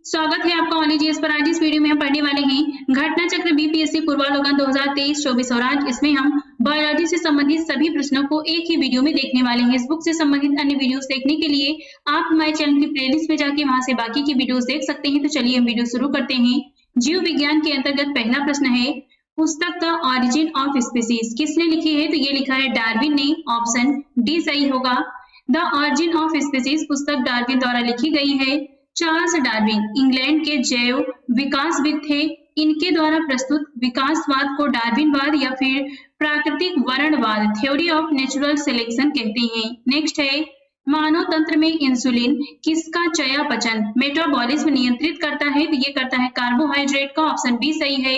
स्वागत है आपका ऑनलीजीएस पर। आज इस वीडियो में हम पढ़ने वाले हैं घटना चक्र बीपीएससी पूर्वावलोकन 2023-24 और आज इसमें हम बायोलॉजी से संबंधित सभी प्रश्नों को एक ही वीडियो में देखने वाले हैं। इस बुक से संबंधित अन्य वीडियोस देखने के लिए आप हमारे चैनल की प्लेलिस्ट में जाके वहां से बाकी की वीडियोस देख सकते हैं। तो चलिए हम वीडियो शुरू करते हैं। जीव विज्ञान के अंतर्गत पहला प्रश्न है, पुस्तक द ऑरिजिन ऑफ स्पीसीज किसने लिखी है? तो ये लिखा है डार्विन ने। ऑप्शन डी सही होगा। द ऑरिजिन ऑफ स्पीसीज पुस्तक डार्विन द्वारा लिखी गई है। चार्ल्स डार्विन इंग्लैंड के जैव विकासविद थे। इनके द्वारा प्रस्तुत विकासवाद को डार्विनवाद या फिर प्राकृतिक वर्णवाद थ्योरी ऑफ नेचुरल सिलेक्शन कहते हैं। नेक्स्ट है, मानव तंत्र में इंसुलिन किसका चयापचय मेटाबॉलिज्म नियंत्रित करता है? तो ये करता है कार्बोहाइड्रेट का। ऑप्शन बी सही है।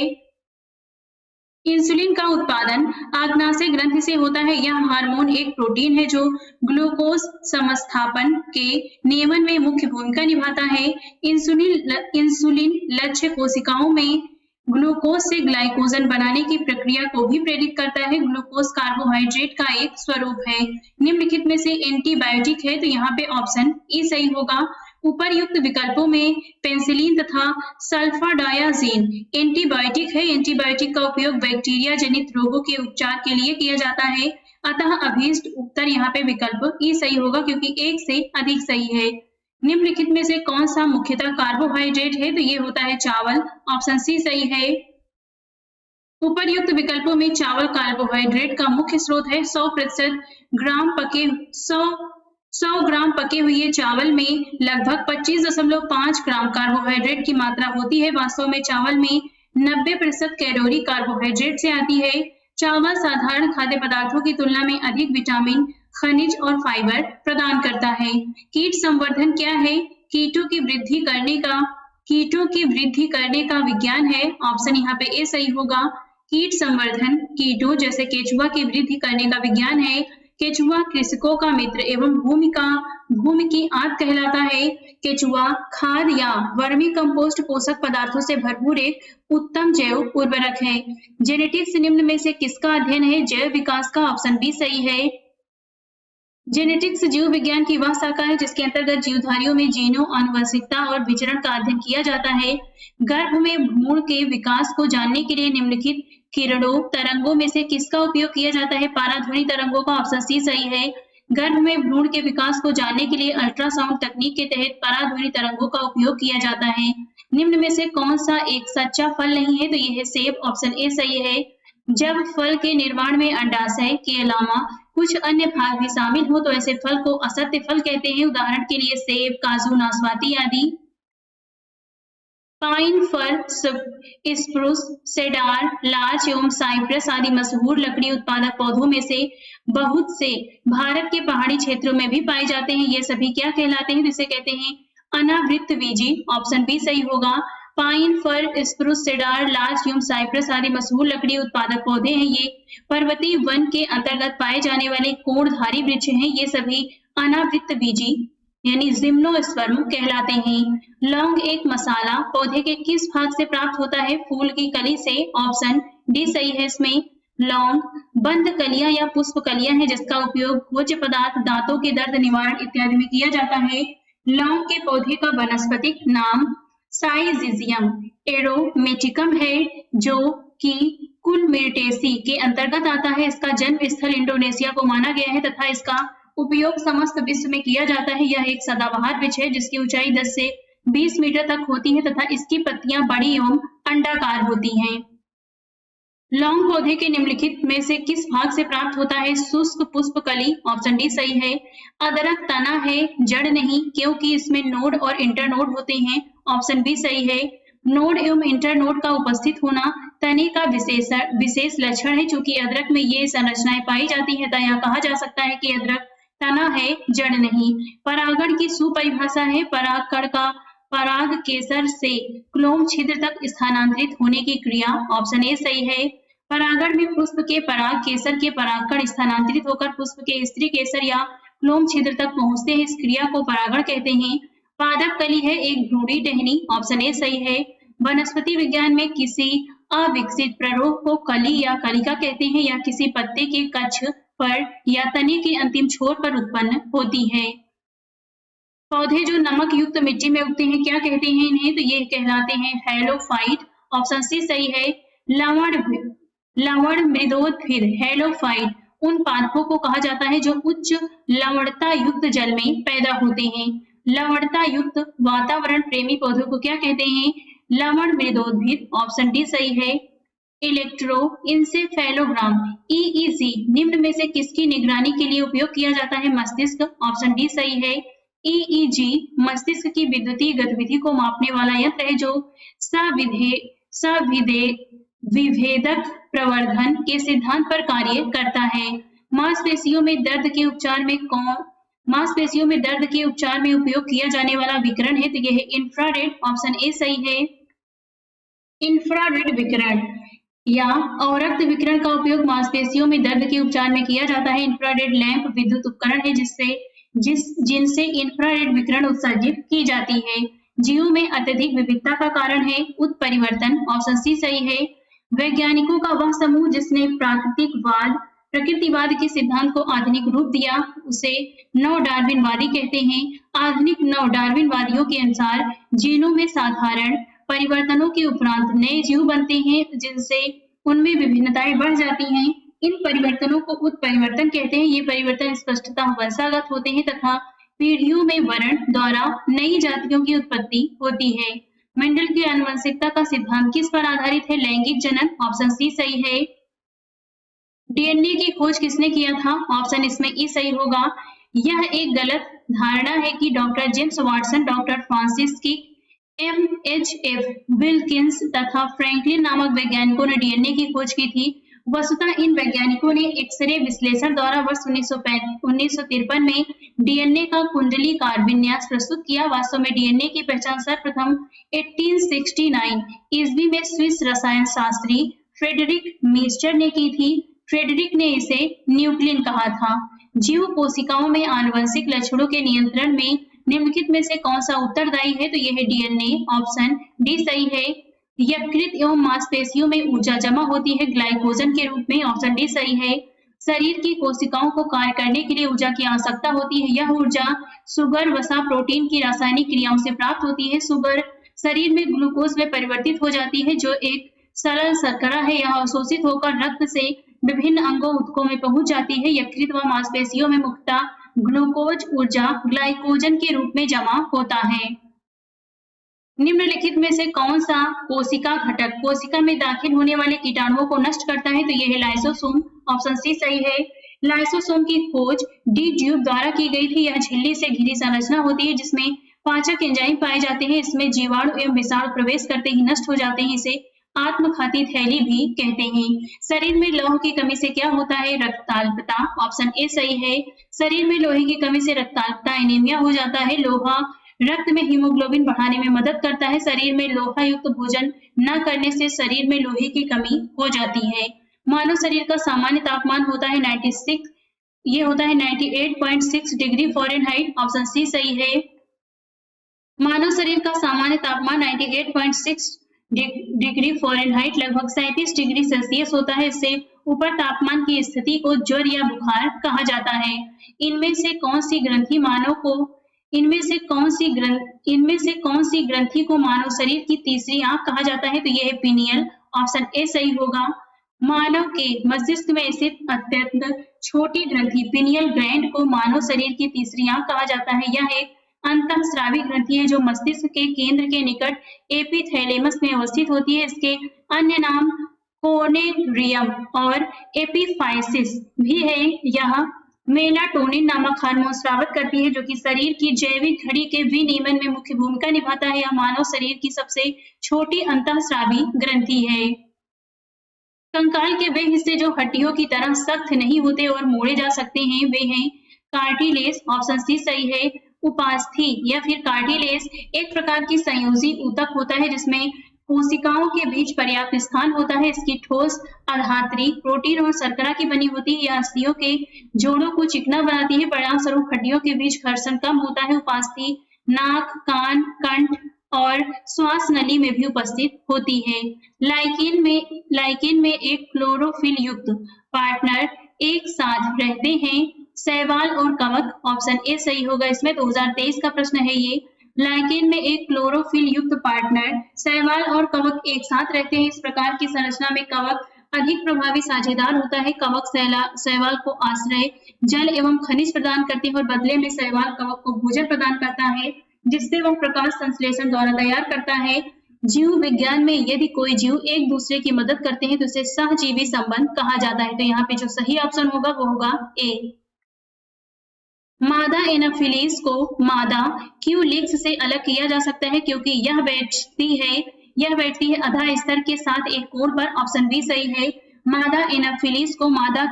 इंसुलिन का उत्पादन आग्नाशय ग्रंथि से होता है। यह हार्मोन एक प्रोटीन है जो ग्लूकोज समस्थापन के नियमन में मुख्य भूमिका निभाता है। इंसुलिन लक्ष्य कोशिकाओं में ग्लूकोज से ग्लाइकोजन बनाने की प्रक्रिया को भी प्रेरित करता है। ग्लूकोज कार्बोहाइड्रेट का एक स्वरूप है। निम्नलिखित में से एंटीबायोटिक है, तो यहाँ पे ऑप्शन ई सही होगा। उपरयुक्त विकल्पों में पेनिसिलिन तथा सल्फाडायाजीन एंटीबायोटिक है। एंटीबायोटिक का उपयोग बैक्टीरिया जनित रोगों के उपचार के लिए किया जाता है। अतः अभीष्ट उत्तर यहाँ पे विकल्प ई सही होगा क्योंकि एक से अधिक सही है। निम्नलिखित में से कौन सा मुख्यतः कार्बोहाइड्रेट है? तो ये होता है चावल। ऑप्शन सी सही है। उपर्युक्त विकल्पों में चावल कार्बोहाइड्रेट का मुख्य स्रोत है। 100 ग्राम पके हुए चावल में लगभग 25.5 ग्राम कार्बोहाइड्रेट की मात्रा होती है। वास्तव में चावल में 90% कैलोरी कार्बोहाइड्रेट से आती है। चावल साधारण खाद्य पदार्थों की तुलना में अधिक विटामिन, खनिज और फाइबर प्रदान करता है। कीट संवर्धन क्या है? कीटों की वृद्धि करने का विज्ञान है। ऑप्शन यहाँ पे ए सही होगा। कीट संवर्धन कीटों जैसे केचुआ की वृद्धि करने का विज्ञान है। केचुआ कृषकों का मित्र एवं भूमि की आंत कहलाता है। केचुआ खाद या वर्मी कंपोस्ट पोषक पदार्थों से भरपूर एक उत्तम जैव उर्वरक है। जेनेटिक्स निम्न में से किसका अध्ययन है? जैव विकास का। ऑप्शन बी सही है। जेनेटिक्स जीव विज्ञान की वह शाखा है जिसके अंतर्गत जीवधारियों में जीनों, आनुवंशिकता और विचरण का अध्ययन किया जाता है। गर्भ में भ्रूण के विकास को जानने के लिए निम्नलिखित किरणों तरंगों में से किसका उपयोग किया जाता है? पाराध्वनि तरंगों का। ऑप्शन सी सही है। गर्भ में भ्रूण के विकास को जानने के लिए अल्ट्रासाउंड तकनीक के तहत पराध्वनि तरंगों का उपयोग किया जाता है। निम्न में से कौन सा एक सच्चा फल नहीं है? तो यह है सेब। ऑप्शन ए सही है। जब फल के निर्माण में अंडाशय के अलावा कुछ अन्य भाग भी शामिल हो तो ऐसे फल को असत्य फल कहते हैं। उदाहरण के लिए सेब, काजू, नाशपाती आदि। पाइन, फर, स्प्रूस, सेडार, लार्च एवं साइप्रस आदि मशहूर लकड़ी उत्पादक पौधों में से बहुत से भारत के पहाड़ी क्षेत्रों में भी पाए जाते हैं। ये सभी क्या कहलाते हैं? जिसे कहते हैं अनावृतबीजी। ऑप्शन बी सही होगा। पाइन, फर, स्प्रूस, सेडार, लार्च एवं साइप्रस आदि मशहूर लकड़ी उत्पादक पौधे हैं। ये पर्वतीय वन के अंतर्गत पाए जाने वाले कोणधारी वृक्ष हैं। ये सभी अनावृतबीजी यानी जिम्नोस्पर्म कहलाते हैं। लौंग एक मसाला पौधे के किस भाग से प्राप्त होता है? फूल की कली से। ऑप्शन डी सही है। इसमें लौंग बंद कलियां या पुष्प कलियां हैं जिसका उपयोग भोज्य पदार्थ, दांतों के दर्द निवारण इत्यादि में किया जाता है। लौंग के पौधे का वनस्पतिक नाम साइजिजियम एरोमेटिकम है जो कि कुलमिर्टेसी के अंतर्गत आता है। इसका जन्म स्थल इंडोनेशिया को माना गया है तथा इसका उपयोग समस्त विश्व में किया जाता है। यह एक सदाबहार वृक्ष है जिसकी ऊंचाई 10 से 20 मीटर तक होती है तथा इसकी पत्तियां बड़ी एवं अंडाकार होती हैं। लौंग पौधे के निम्नलिखित में से किस भाग से प्राप्त होता है? शुष्क पुष्प कली। ऑप्शन डी सही है। अदरक तना है, जड़ नहीं, क्योंकि इसमें नोड और इंटरनोड होते हैं। ऑप्शन बी सही है। नोड एवं इंटरनोड का उपस्थित होना तने का विशेष लक्षण है। चूंकि अदरक में ये संरचनाएं पाई जाती है अतः यह कहा जा सकता है कि अदरक तना है, जड़ नहीं। परागण की सुपरिभाषा है। परागकण का पराग केसर से क्लोम छिद्र तक स्थानांतरित होने की क्रिया। ऑप्शन ए सही है। परागण में पुष्प के पराग केसर के परागकण स्थानांतरित होकर पुष्प के स्त्री केसर या क्लोम छिद्र तक पहुंचते हैं। इस क्रिया को परागण कहते हैं। पादप कली है एक भ्रूणी टहनी। ऑप्शन ए सही है। वनस्पति विज्ञान में किसी अविकसित प्ररोह को कली या कलिका कहते हैं या किसी पत्ते के कक्ष पर या तने के अंतिम छोर पर उत्पन्न होती है। पौधे जो नमक युक्त मिट्टी में उगते हैं क्या कहते हैं इन्हें? तो ये कहलाते हैं हैलोफाइट। ऑप्शन सी सही है। लवण लवण मृदोद्भिद हैलोफाइट उन पादपों को कहा जाता है जो उच्च लवणता युक्त जल में पैदा होते हैं। लवणता युक्त वातावरण प्रेमी पौधों को क्या कहते हैं? लवण मृदोद्भिद। ऑप्शन डी सही है। इलेक्ट्रोइंसेफेलोग्राम ईईजी निम्न में से किसकी निगरानी के लिए उपयोग किया जाता है? मस्तिष्क। ऑप्शन डी सही है। ईईजी मस्तिष्क की विद्युतीय गतिविधि को मापने वाला यंत्र है जो सविधे विभेदक प्रवर्धन के सिद्धांत पर कार्य करता है। मांसपेशियों में दर्द के उपचार में उपयोग किया जाने वाला विकिरण है तो यह है इंफ्रारेड। ऑप्शन ए सही है। इंफ्रारेड विकिरण या अवरक्त विकिरण का उपयोग मांसपेशियों में दर्द के उपचार में किया जाता है। इंफ्रारेड लैंप विद्युत उपकरण है जिनसे इंफ्रारेड विकिरण उत्सर्जित की जाती है। जीवों में अत्यधिक विविधता का कारण है उत्परिवर्तन। ऑप्शन सी सही है। वैज्ञानिकों का वह समूह जिसने प्रकृतिवाद के सिद्धांत को आधुनिक रूप दिया उसे नव डार्विनवादी कहते हैं। आधुनिक नव डार्विनवादियों के अनुसार जीनों में साधारण परिवर्तनों के उपरांत नए जीव बनते हैं जिनसे उनमें विभिन्नताएं बढ़ जाती हैं। इन परिवर्तनों को उत्परिवर्तन कहते हैं। ये परिवर्तन स्पष्टतः वंशागत होते हैं तथा पीढ़ियों में वर्ण द्वारा नई जातियों की उत्पत्ति होती है। मेंडल की आनुवंशिकता का सिद्धांत किस पर आधारित है? लैंगिक जनन। ऑप्शन सी सही है। डीएनए की खोज किसने किया था? ऑप्शन इसमें ई सही होगा। यह एक गलत धारणा है कि doctor James Watson, doctor Francis की MHF विल्किंस तथा फ्रैंकलिन नामक वैज्ञानिकों ने डीएनए की खोज की थी। वस्तुतः इन वैज्ञानिकों ने एक्सरे विश्लेषण द्वारा वर्ष 1953 में डीएनए का कुंडलीकार विन्यास प्रस्तुत किया। वास्तव में डीएनए की पहचान सर्वप्रथम 1869 ईस्वी में स्विस रसायन शास्त्री फ्रेडरिक मीस्टर ने की थी। फ्रेडरिक ने इसे न्यूक्लिन कहा था। जीव कोशिकाओं में आनुवंशिक लक्षणों के नियंत्रण में निम्नलिखित में से कौन सा उत्तरदायी है? तो यह है डीएनए। ऑप्शन डी सही है। यकृत एवं मांसपेशियों में ऊर्जा जमा होती है ग्लाइकोजन के रूप में। ऑप्शन डी सही है। शरीर की कोशिकाओं को कार्य करने के लिए ऊर्जा की आवश्यकता होती है। यह ऊर्जा सुगर, वसा, प्रोटीन की रासायनिक क्रियाओं से प्राप्त होती है। सुगर शरीर में ग्लूकोज में परिवर्तित हो जाती है जो एक सरल शर्करा है। यह अवशोषित होकर रक्त से विभिन्न अंगों ऊतकों में पहुंच जाती है। यकृत व मांसपेशियों में मुख्यतः ग्लूकोज ऊर्जा ग्लाइकोजन के रूप में जमा होता है। निम्नलिखित में से कौन सा कोशिका घटक कोशिका में दाखिल होने वाले कीटाणुओं को नष्ट करता है? तो यह है लाइसोसोम। ऑप्शन सी सही है। लाइसोसोम की खोज डी ड्यूब द्वारा की गई थी। यह झिल्ली से घिरी संरचना होती है जिसमें पाचक एंजाइम पाए जाते हैं। इसमें जीवाणु एवं विषाणु प्रवेश करते ही नष्ट हो जाते हैं। इसे आत्मघाती थैली भी कहते हैं। शरीर में लौह की कमी से क्या होता है? रक्ताल्पता। ऑप्शन ए सही है। शरीर में लोहे की कमी से रक्ताल्पता एनीमिया हो जाता है। लोहा रक्त में हीमोग्लोबिन बढ़ाने में मदद करता है। शरीर में लोहा युक्त भोजन न करने से शरीर में लोहे की कमी हो जाती है। मानव शरीर का सामान्य तापमान होता है 98.6 डिग्री फ़ारेनहाइट। ऑप्शन सी सही है। मानव शरीर का सामान्य तापमान 98.6 डिग्री फ़ारेनहाइट लगभग 37 डिग्री सेल्सियस होता है। इससे ऊपर तापमान की स्थिति को ज्वर या बुखार कहा जाता है। इनमें से कौन सी ग्रंथि को मानव शरीर की तीसरी आंख कहा जाता है? तो यह है पीनियल। ऑप्शन ए सही होगा। मानव के मस्तिष्क में स्थित अत्यंत छोटी ग्रंथि पीनियल ग्लैंड को मानव शरीर की तीसरी आंख कहा जाता है। यह एक अंतःस्रावी ग्रंथि है जो मस्तिष्क के केंद्र के निकट एपिथैलेमस में अवस्थित होती है। इसके अन्य नाम कोनेरियम और एपिफाइसिस भी है। यह मेलाटोनिन नामक हार्मोन स्रावित करती है जो कि शरीर की जैविक घड़ी के विनियमन में मुख्य भूमिका निभाता है। यह मानव शरीर की सबसे छोटी अंतःस्रावी ग्रंथि है। कंकाल के वे हिस्से जो हड्डियों की तरह सख्त नहीं होते और मोड़े जा सकते हैं वे हैं कार्टिलेज। ऑप्शन सी सही है। उपास्थि या फिर कार्टिलेज एक प्रकार की संयोजी ऊतक होता है जिसमें कोशिकाओं के बीच पर्याप्त स्थान होता है। इसकी ठोस आधात्री प्रोटीन और शर्करा की बनी होती है। यह अस्थियों के जोड़ों को चिकना बनाती है। परिणाम स्वरूप हड्डियों के बीच घर्षण कम होता है। उपास्थि नाक, कान, कंठ और श्वास नली में भी उपस्थित होती है। लाइकेन में एक क्लोरोफिल युक्त पार्टनर एक साथ रहते हैं। शैवाल और कवक। ऑप्शन ए सही होगा इसमें। 2023 का प्रश्न है ये। लाइकेन में एक क्लोरोफिल युक्त पार्टनर शैवाल और कवक एक साथ रहते हैं। इस प्रकार की संरचना में कवक अधिक प्रभावी साझेदार होता है। कवक शैवाल को आश्रय, जल एवं खनिज प्रदान करते हैं और बदले में शैवाल कवक को भोजन प्रदान करता है, जिससे वह प्रकाश संश्लेषण द्वारा तैयार करता है। जीव विज्ञान में यदि कोई जीव एक दूसरे की मदद करते हैं तो उसे सहजीवी संबंध कहा जाता है। तो यहाँ पे जो सही ऑप्शन होगा वो होगा ए। मादा एनाफिलीज को मादा क्यूलिक्स से अलग किया जा सकता है क्योंकि यह बैठती है आधा स्तर के साथ एक कोण पर। ऑप्शन बी सही है। मादा एनाफिलीज को मादा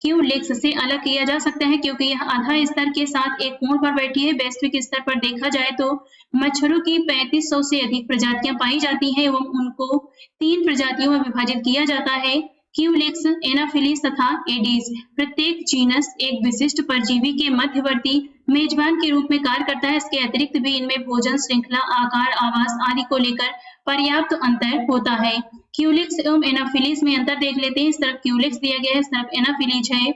क्यूलिक्स से अलग किया जा सकता है क्योंकि यह आधा स्तर के साथ एक कोण पर बैठी है। वैश्विक स्तर पर देखा जाए तो मच्छरों की 3500 से अधिक प्रजातियां पाई जाती हैं एवं उनको 3 प्रजातियों में विभाजित किया जाता है, क्यूलिक्स, एनाफिलीज तथा एडीज। प्रत्येक जीनस एक विशिष्ट परजीवी के मध्यवर्ती मेजबान के रूप में कार्य करता है। इसके अतिरिक्त भी इनमें भोजन श्रृंखला, आकार, आवास आदि को लेकर पर्याप्त अंतर होता है। क्यूलिक्स एवं एनाफिलीज में अंतर देख लेते हैं। इस तरफ क्यूलिक्स दिया गया है, इस तरफ एनाफिलीज है।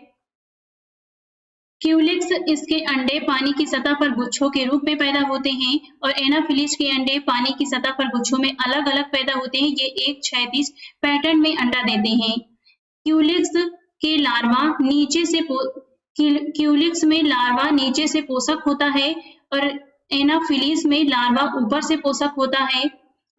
क्यूलिक्स इसके अंडे पानी की सतह पर गुच्छों के रूप में पैदा होते हैं और एनाफिलीज के अंडे पानी की सतह पर गुच्छों में अलग अलग पैदा होते हैं। ये एक क्षैतिज पैटर्न में अंडा देते हैं। क्यूलिक्स में लार्वा नीचे से पोषक होता है और एनाफिलीज में लार्वा ऊपर से पोषक होता है।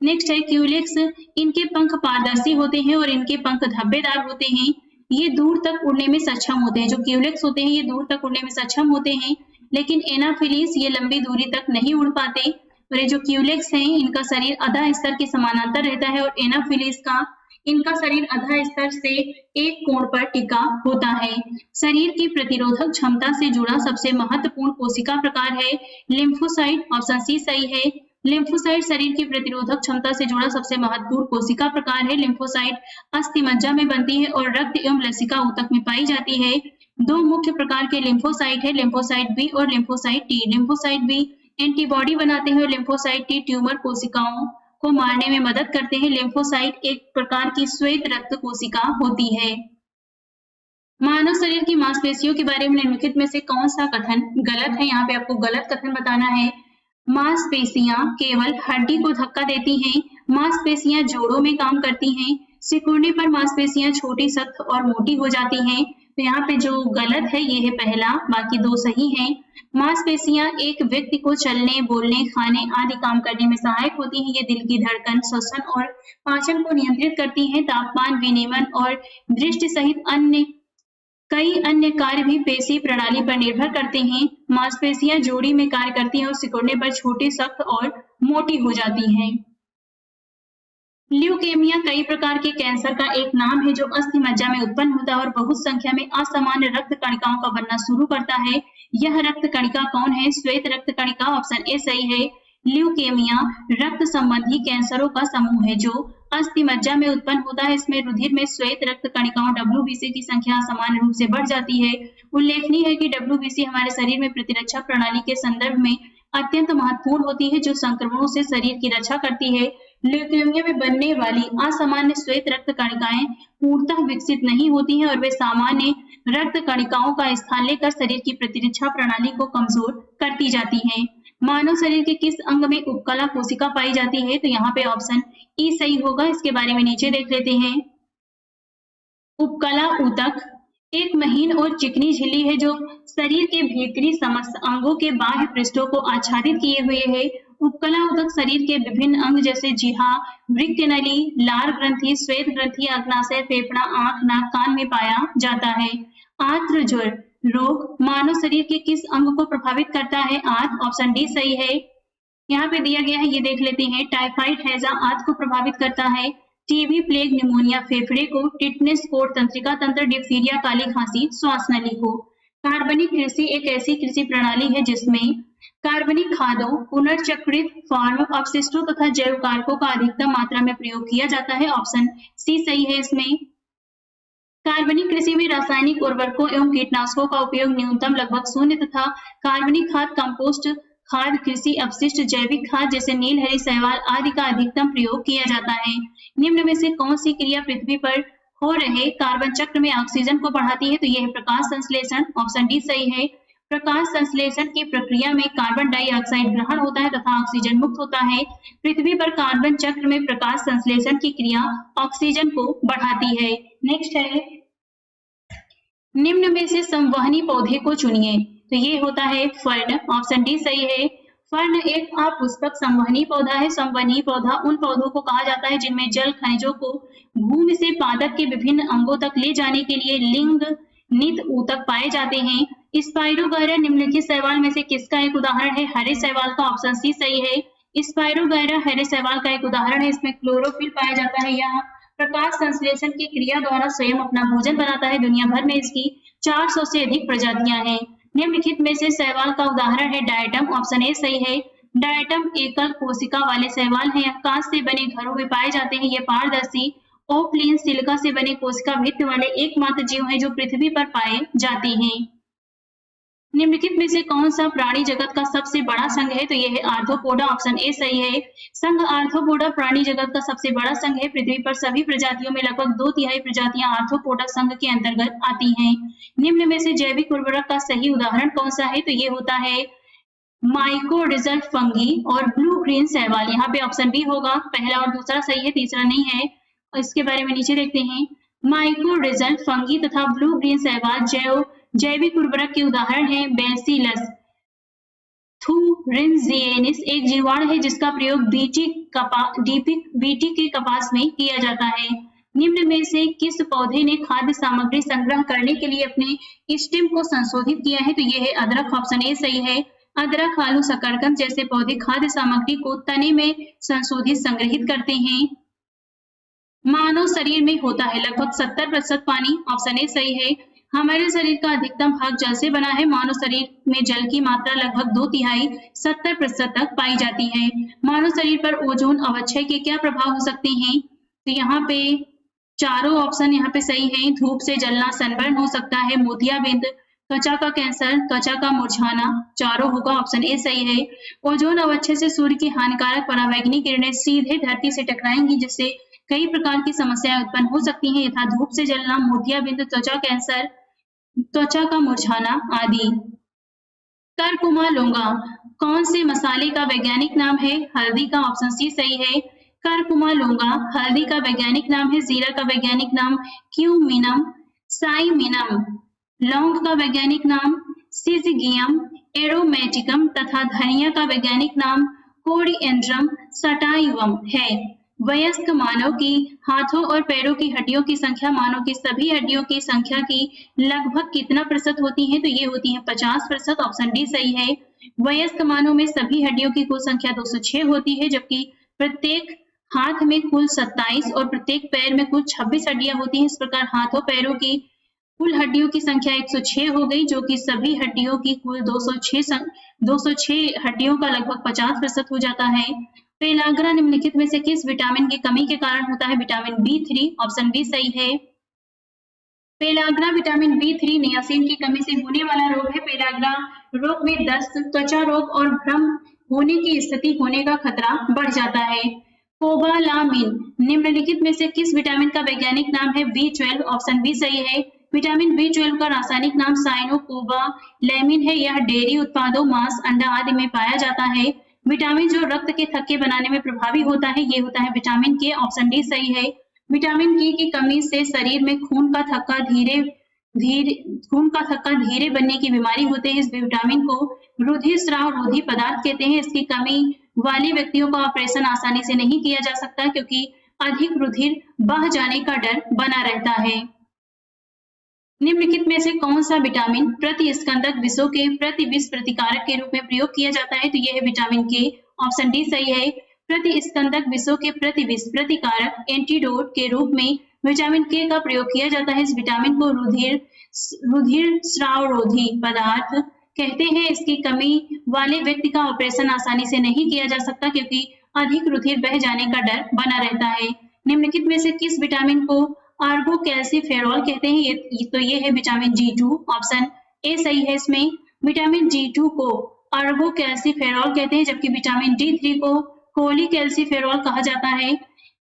नेक्स्ट है क्यूलिक्स, इनके पंख पारदर्शी होते हैं और इनके पंख धब्बेदार होते हैं। ये दूर तक उड़ने में सक्षम होते हैं। जो क्यूलिक्स होते हैं ये दूर तक उड़ने में सक्षम होते हैं, लेकिन एनाफिलीज ये लंबी दूरी तक नहीं उड़ पाते। और ये जो क्यूलिक्स हैं इनका शरीर आधा स्तर के समानांतर रहता है और एनाफिलीज का इनका शरीर आधा स्तर से एक कोण पर टिका होता है। शरीर की प्रतिरोधक क्षमता से जुड़ा सबसे महत्वपूर्ण कोशिका प्रकार है लिम्फोसाइट। ऑप्शन सी सही है। लिम्फोसाइट शरीर की प्रतिरोधक क्षमता से जुड़ा सबसे महत्वपूर्ण कोशिका प्रकार है। लिम्फोसाइट अस्थिमज्जा में बनती है और रक्त एवं लसिका ऊतक में पाई जाती है। 2 मुख्य प्रकार के लिम्फोसाइट है, लिम्फोसाइट बी और lymphocyte T. Lymphocyte B antibody बनाते हैं और लिम्फोसाइट टी ट्यूमर कोशिकाओं को मारने में मदद करते हैं। लिम्फोसाइट एक प्रकार की श्वेत रक्त कोशिका होती है। मानव शरीर की मांसपेशियों के बारे में निम्नलिखित में से कौन सा कथन गलत है? यहाँ पे आपको गलत कथन बताना है। मांसपेशियां केवल हड्डी को धक्का देती हैं। मांसपेशियां जोड़ों में काम करती हैं। सिकुड़ने पर मांसपेशियां छोटी, सख्त और मोटी हो जाती हैं। तो यहाँ पे जो गलत है ये है पहला, बाकी 2 सही हैं। मांसपेशियां एक व्यक्ति को चलने, बोलने, खाने आदि काम करने में सहायक होती हैं। ये दिल की धड़कन, श्वसन और पाचन को नियंत्रित करती हैं। तापमान विनियमन और दृष्टि सहित कई अन्य कार्य भी पेशी प्रणाली पर निर्भर करते हैं। मांसपेशियां जोड़ी में कार्य करती हैं और सिकुड़ने पर छोटी, सख्त और मोटी हो जाती हैं। ल्यूकेमिया कई प्रकार के कैंसर का एक नाम है जो अस्थिमज्जा में उत्पन्न होता है और बहुत संख्या में असामान्य रक्त कणिकाओं का बनना शुरू करता है। यह रक्त कणिका कौन है? श्वेत रक्त कणिका। ऑप्शन ए सही है। ल्यूकेमिया रक्त संबंधी कैंसरों का समूह है जो अस्थिमज्जा में उत्पन्न होता है। इसमें रुधिर में श्वेत रक्त कणिकाओं WBC की संख्या सामान्य रूप से बढ़ जाती है। उल्लेखनीय है कि WBC हमारे शरीर में प्रतिरक्षा प्रणाली के संदर्भ में अत्यंत महत्वपूर्ण होती है जो संक्रमणों से शरीर की रक्षा करती है। ल्यूकेमिया में बनने वाली असामान्य श्वेत रक्त कणिकाएं पूर्णतः विकसित नहीं होती हैं और वे सामान्य रक्त कणिकाओं का स्थान लेकर शरीर की प्रतिरक्षा प्रणाली को कमजोर करती जाती हैं। मानव शरीर के किस अंग में उपकला कोशिका पाई जाती है? तो यहाँ पे ऑप्शन ई सही होगा। इसके बारे में नीचे देख लेते हैं। उपकला ऊतक एक महीन और चिकनी झिल्ली है जो शरीर के भीतरी समस्त अंगों के बाह्य पृष्ठों को आच्छादित किए हुए है। उपकला ऊतक शरीर के विभिन्न अंग जैसे जिह्वा, वृक्कनली, लार ग्रंथि, श्वेत ग्रंथि, अग्नाशय, फेफड़ा, आंख, नाक, कान में पाया जाता है। आंत्र ज्वर रोग मानव शरीर के किस अंग को प्रभावित करता है? आंत। ऑप्शन डी सही है। यहाँ पे दिया गया है, ये देख लेते हैं। टाइफाइड हैजा आंत को प्रभावित करता है। टीबी, प्लेग, निमोनिया फेफड़े को, टिटनेस कोट तंत्रिका तंत्र, डिप्थीरिया काली खांसी श्वास नली को। कार्बनिक कृषि एक ऐसी कृषि प्रणाली है जिसमें कार्बनिक खादों, पुनर्चक्रित फॉर्म, अपशिष्टों तथा जैव कारकों का अधिकतम मात्रा में प्रयोग किया जाता है। ऑप्शन सी सही है इसमें। कार्बनिक कृषि में रासायनिक उर्वरकों एवं कीटनाशकों का उपयोग न्यूनतम लगभग 0 तथा कार्बनिक खाद, कंपोस्ट खाद, कृषि अपशिष्ट, जैविक खाद जैसे नीलहरी शैवाल आदि का अधिकतम प्रयोग किया जाता है। निम्न में से कौन सी क्रिया पृथ्वी पर हो रहे कार्बन चक्र में ऑक्सीजन को बढ़ाती है, तो यह है प्रकाश संश्लेषण। ऑप्शन डी सही है। प्रकाश संश्लेषण की प्रक्रिया में कार्बन डाइऑक्साइड ग्रहण होता है तथा ऑक्सीजन मुक्त होता है। पृथ्वी पर कार्बन चक्र में प्रकाश संश्लेषण की क्रिया ऑक्सीजन को बढ़ाती है। नेक्स्ट है, निम्न में से संवहनी पौधे को चुनिए, तो ये होता है फर्ण। ऑप्शन डी सही है। फर्ण एक अपुष्पक संवहनी पौधा है। संवहनी पौधा उन पौधों को कहा जाता है जिनमें जल खनिजों को भूमि से पादप के विभिन्न अंगों तक ले जाने के लिए लिंगनित ऊतक पाए जाते हैं। स्पाइरोगैरा निम्नलिखित शैवाल में से किसका एक उदाहरण है? हरे शैवाल का। ऑप्शन सी सही है। स्पाइरोगैरा हरे शैवाल का एक उदाहरण है। इसमें क्लोरोफिल पाया जाता है। यह प्रकाश संश्लेषण की क्रिया द्वारा स्वयं अपना भोजन बनाता है। दुनिया भर में इसकी 400 से अधिक प्रजातियां हैं। निम्नलिखित में से शैवाल का उदाहरण है डायटम। ऑप्शन ए सही है। डायटम एकल कोशिका वाले शैवाल हैं। कांच से बने घरों में पाए जाते हैं। ये पारदर्शी ओपलिन सिलिका से बने कोशिका भित्ति वाले एकमात्र जीव हैं जो पृथ्वी पर पाए जाते हैं। निम्नलिखित में से कौन सा प्राणी जगत का सबसे बड़ा संघ है? तो यह है आर्थ्रोपोडा। ऑप्शन ए सही है। संघ आर्थ्रोपोडा प्राणी जगत का सबसे बड़ा संघ है। पृथ्वी पर सभी प्रजातियों में लगभग 2/3 प्रजातियां आर्थ्रोपोडा संघ के अंतर्गत आती हैं। निम्न में से जैविक उर्वरक का सही उदाहरण कौन सा है? तो ये होता है माइकोरिजल फंगी और ब्लू ग्रीन शैवाल। यहाँ पे ऑप्शन बी होगा। पहला और दूसरा सही है, तीसरा नहीं है। और इसके बारे में नीचे देखते हैं। माइकोरिजल फंगी तथा ब्लू ग्रीन शैवाल जैविक उर्वरक के उदाहरण है। बैसिलस थुरिनजिएनिस एक जीवाणु है जिसका प्रयोग बीटी के कपास में किया जाता है। निम्न में से किस पौधे ने खाद्य सामग्री संग्रह करने के लिए अपने स्टेम को संशोधित किया है? तो यह है अदरक। ऑप्शन ए सही है। अदरक, आलू, शकरकंद जैसे पौधे खाद्य सामग्री को तने में संशोधित संग्रहित करते हैं। मानव शरीर में होता है लगभग 70% पानी। ऑप्शन ए सही है। हमारे शरीर का अधिकतम भाग जल से बना है। मानव शरीर में जल की मात्रा लगभग 2/3 70% तक पाई जाती है। मानव शरीर पर ओजोन अवक्षय के क्या प्रभाव हो सकते हैं? तो यहाँ पे चारों ऑप्शन यहाँ पे सही है। धूप से जलना, सनबर्न हो सकता है, मोतियाबिंद, त्वचा का कैंसर, त्वचा का मुरझाना, चारों होगा। ऑप्शन ए सही है। ओजोन अवक्षय से सूर्य की हानिकारक पराबैंगनी किरणें सीधे धरती से टकराएंगी जिससे कई प्रकार की समस्याएं उत्पन्न हो सकती हैं यथा धूप से जलना, मोतियाबिंद, त्वचा कैंसर, त्वचा का मुरझाना आदि। करकुमा लोंगा कौन से मसाले का वैज्ञानिक नाम है? हल्दी का। ऑप्शन सी सही है। करकुमा लोंगा हल्दी का वैज्ञानिक नाम है। जीरा का वैज्ञानिक नाम क्यूमिनम साइमिनम। लौंग का वैज्ञानिक नाम सिजिगियम एरोमेटिकम तथा धनिया का वैज्ञानिक नाम कोरिएंड्रम सटाइवम है। वयस्क मानव की हाथों और पैरों की हड्डियों की संख्या मानव की सभी हड्डियों की संख्या की लगभग कितना प्रतिशत होती है? तो ये होती है 50%। ऑप्शन डी सही है। वयस्क मानव में सभी हड्डियों की कुल संख्या 206 होती है जबकि प्रत्येक हाथ में कुल 27 और प्रत्येक पैर में कुल 26 हड्डियां होती हैं। इस प्रकार हाथों पैरों की कुल हड्डियों की संख्या 106 हो गई जो कि सभी हड्डियों की कुल 206 हड्डियों का लगभग 50% हो जाता है। पेलाग्रा निम्नलिखित में से किस विटामिन की कमी के कारण होता है? Vitamin B3। ऑप्शन बी सही है। पेलाग्रा विटामिन B3 नियासिन की कमी से होने वाला रोग है। पेलाग्रा रोग में दस्त, त्वचा रोग और भ्रम होने की स्थिति होने का खतरा बढ़ जाता है। कोबालामिन निम्नलिखित में से किस विटामिन का वैज्ञानिक नाम है? B12। ऑप्शन बी सही है। विटामिन B12 का रासायनिक नाम साइनोकोबालैमिन है। यह डेयरी उत्पादों, मांस, अंडा आदि में पाया जाता है। विटामिन जो रक्त के थक्के बनाने में प्रभावी होता है ये होता है विटामिन के। ऑप्शन डी सही है। विटामिन के की कमी से शरीर में खून का थक्का धीरे बनने की बीमारी होती है। इस विटामिन को रुधिर स्राव रोधी पदार्थ कहते हैं। इसकी कमी वाले व्यक्तियों का ऑपरेशन आसानी से नहीं किया जा सकता क्योंकि अधिक रुधिर बह जाने का डर बना रहता है। निम्नलिखित में से कौन सा विटामिन प्रतिस्कंदक विषों के प्रतिविष प्रतिकारक के रूप में प्रयोग किया जाता है? तो यह है विटामिन के। ऑप्शन डी सही है। प्रतिस्कंदक विषों के प्रतिविष प्रतिकारक एंटीडोट के रूप में विटामिन के का प्रयोग किया जाता है। इस विटामिन को रुधिर स्राव रोधी पदार्थ कहते हैं। इसकी कमी वाले व्यक्ति का ऑपरेशन आसानी से नहीं किया जा सकता क्योंकि अधिक रुधिर बह जाने का डर बना रहता है। निम्नलिखित में से किस विटामिन को आर्गोकैल्सिफेरॉल कहते हैं? ये है विटामिन G2। ऑप्शन ए सही है। इसमें विटामिन G2 को आर्गोकैल्सिफेरॉल कहते हैं जबकि विटामिन D3 को कोलिकैल्सिफेरॉल कहा जाता है।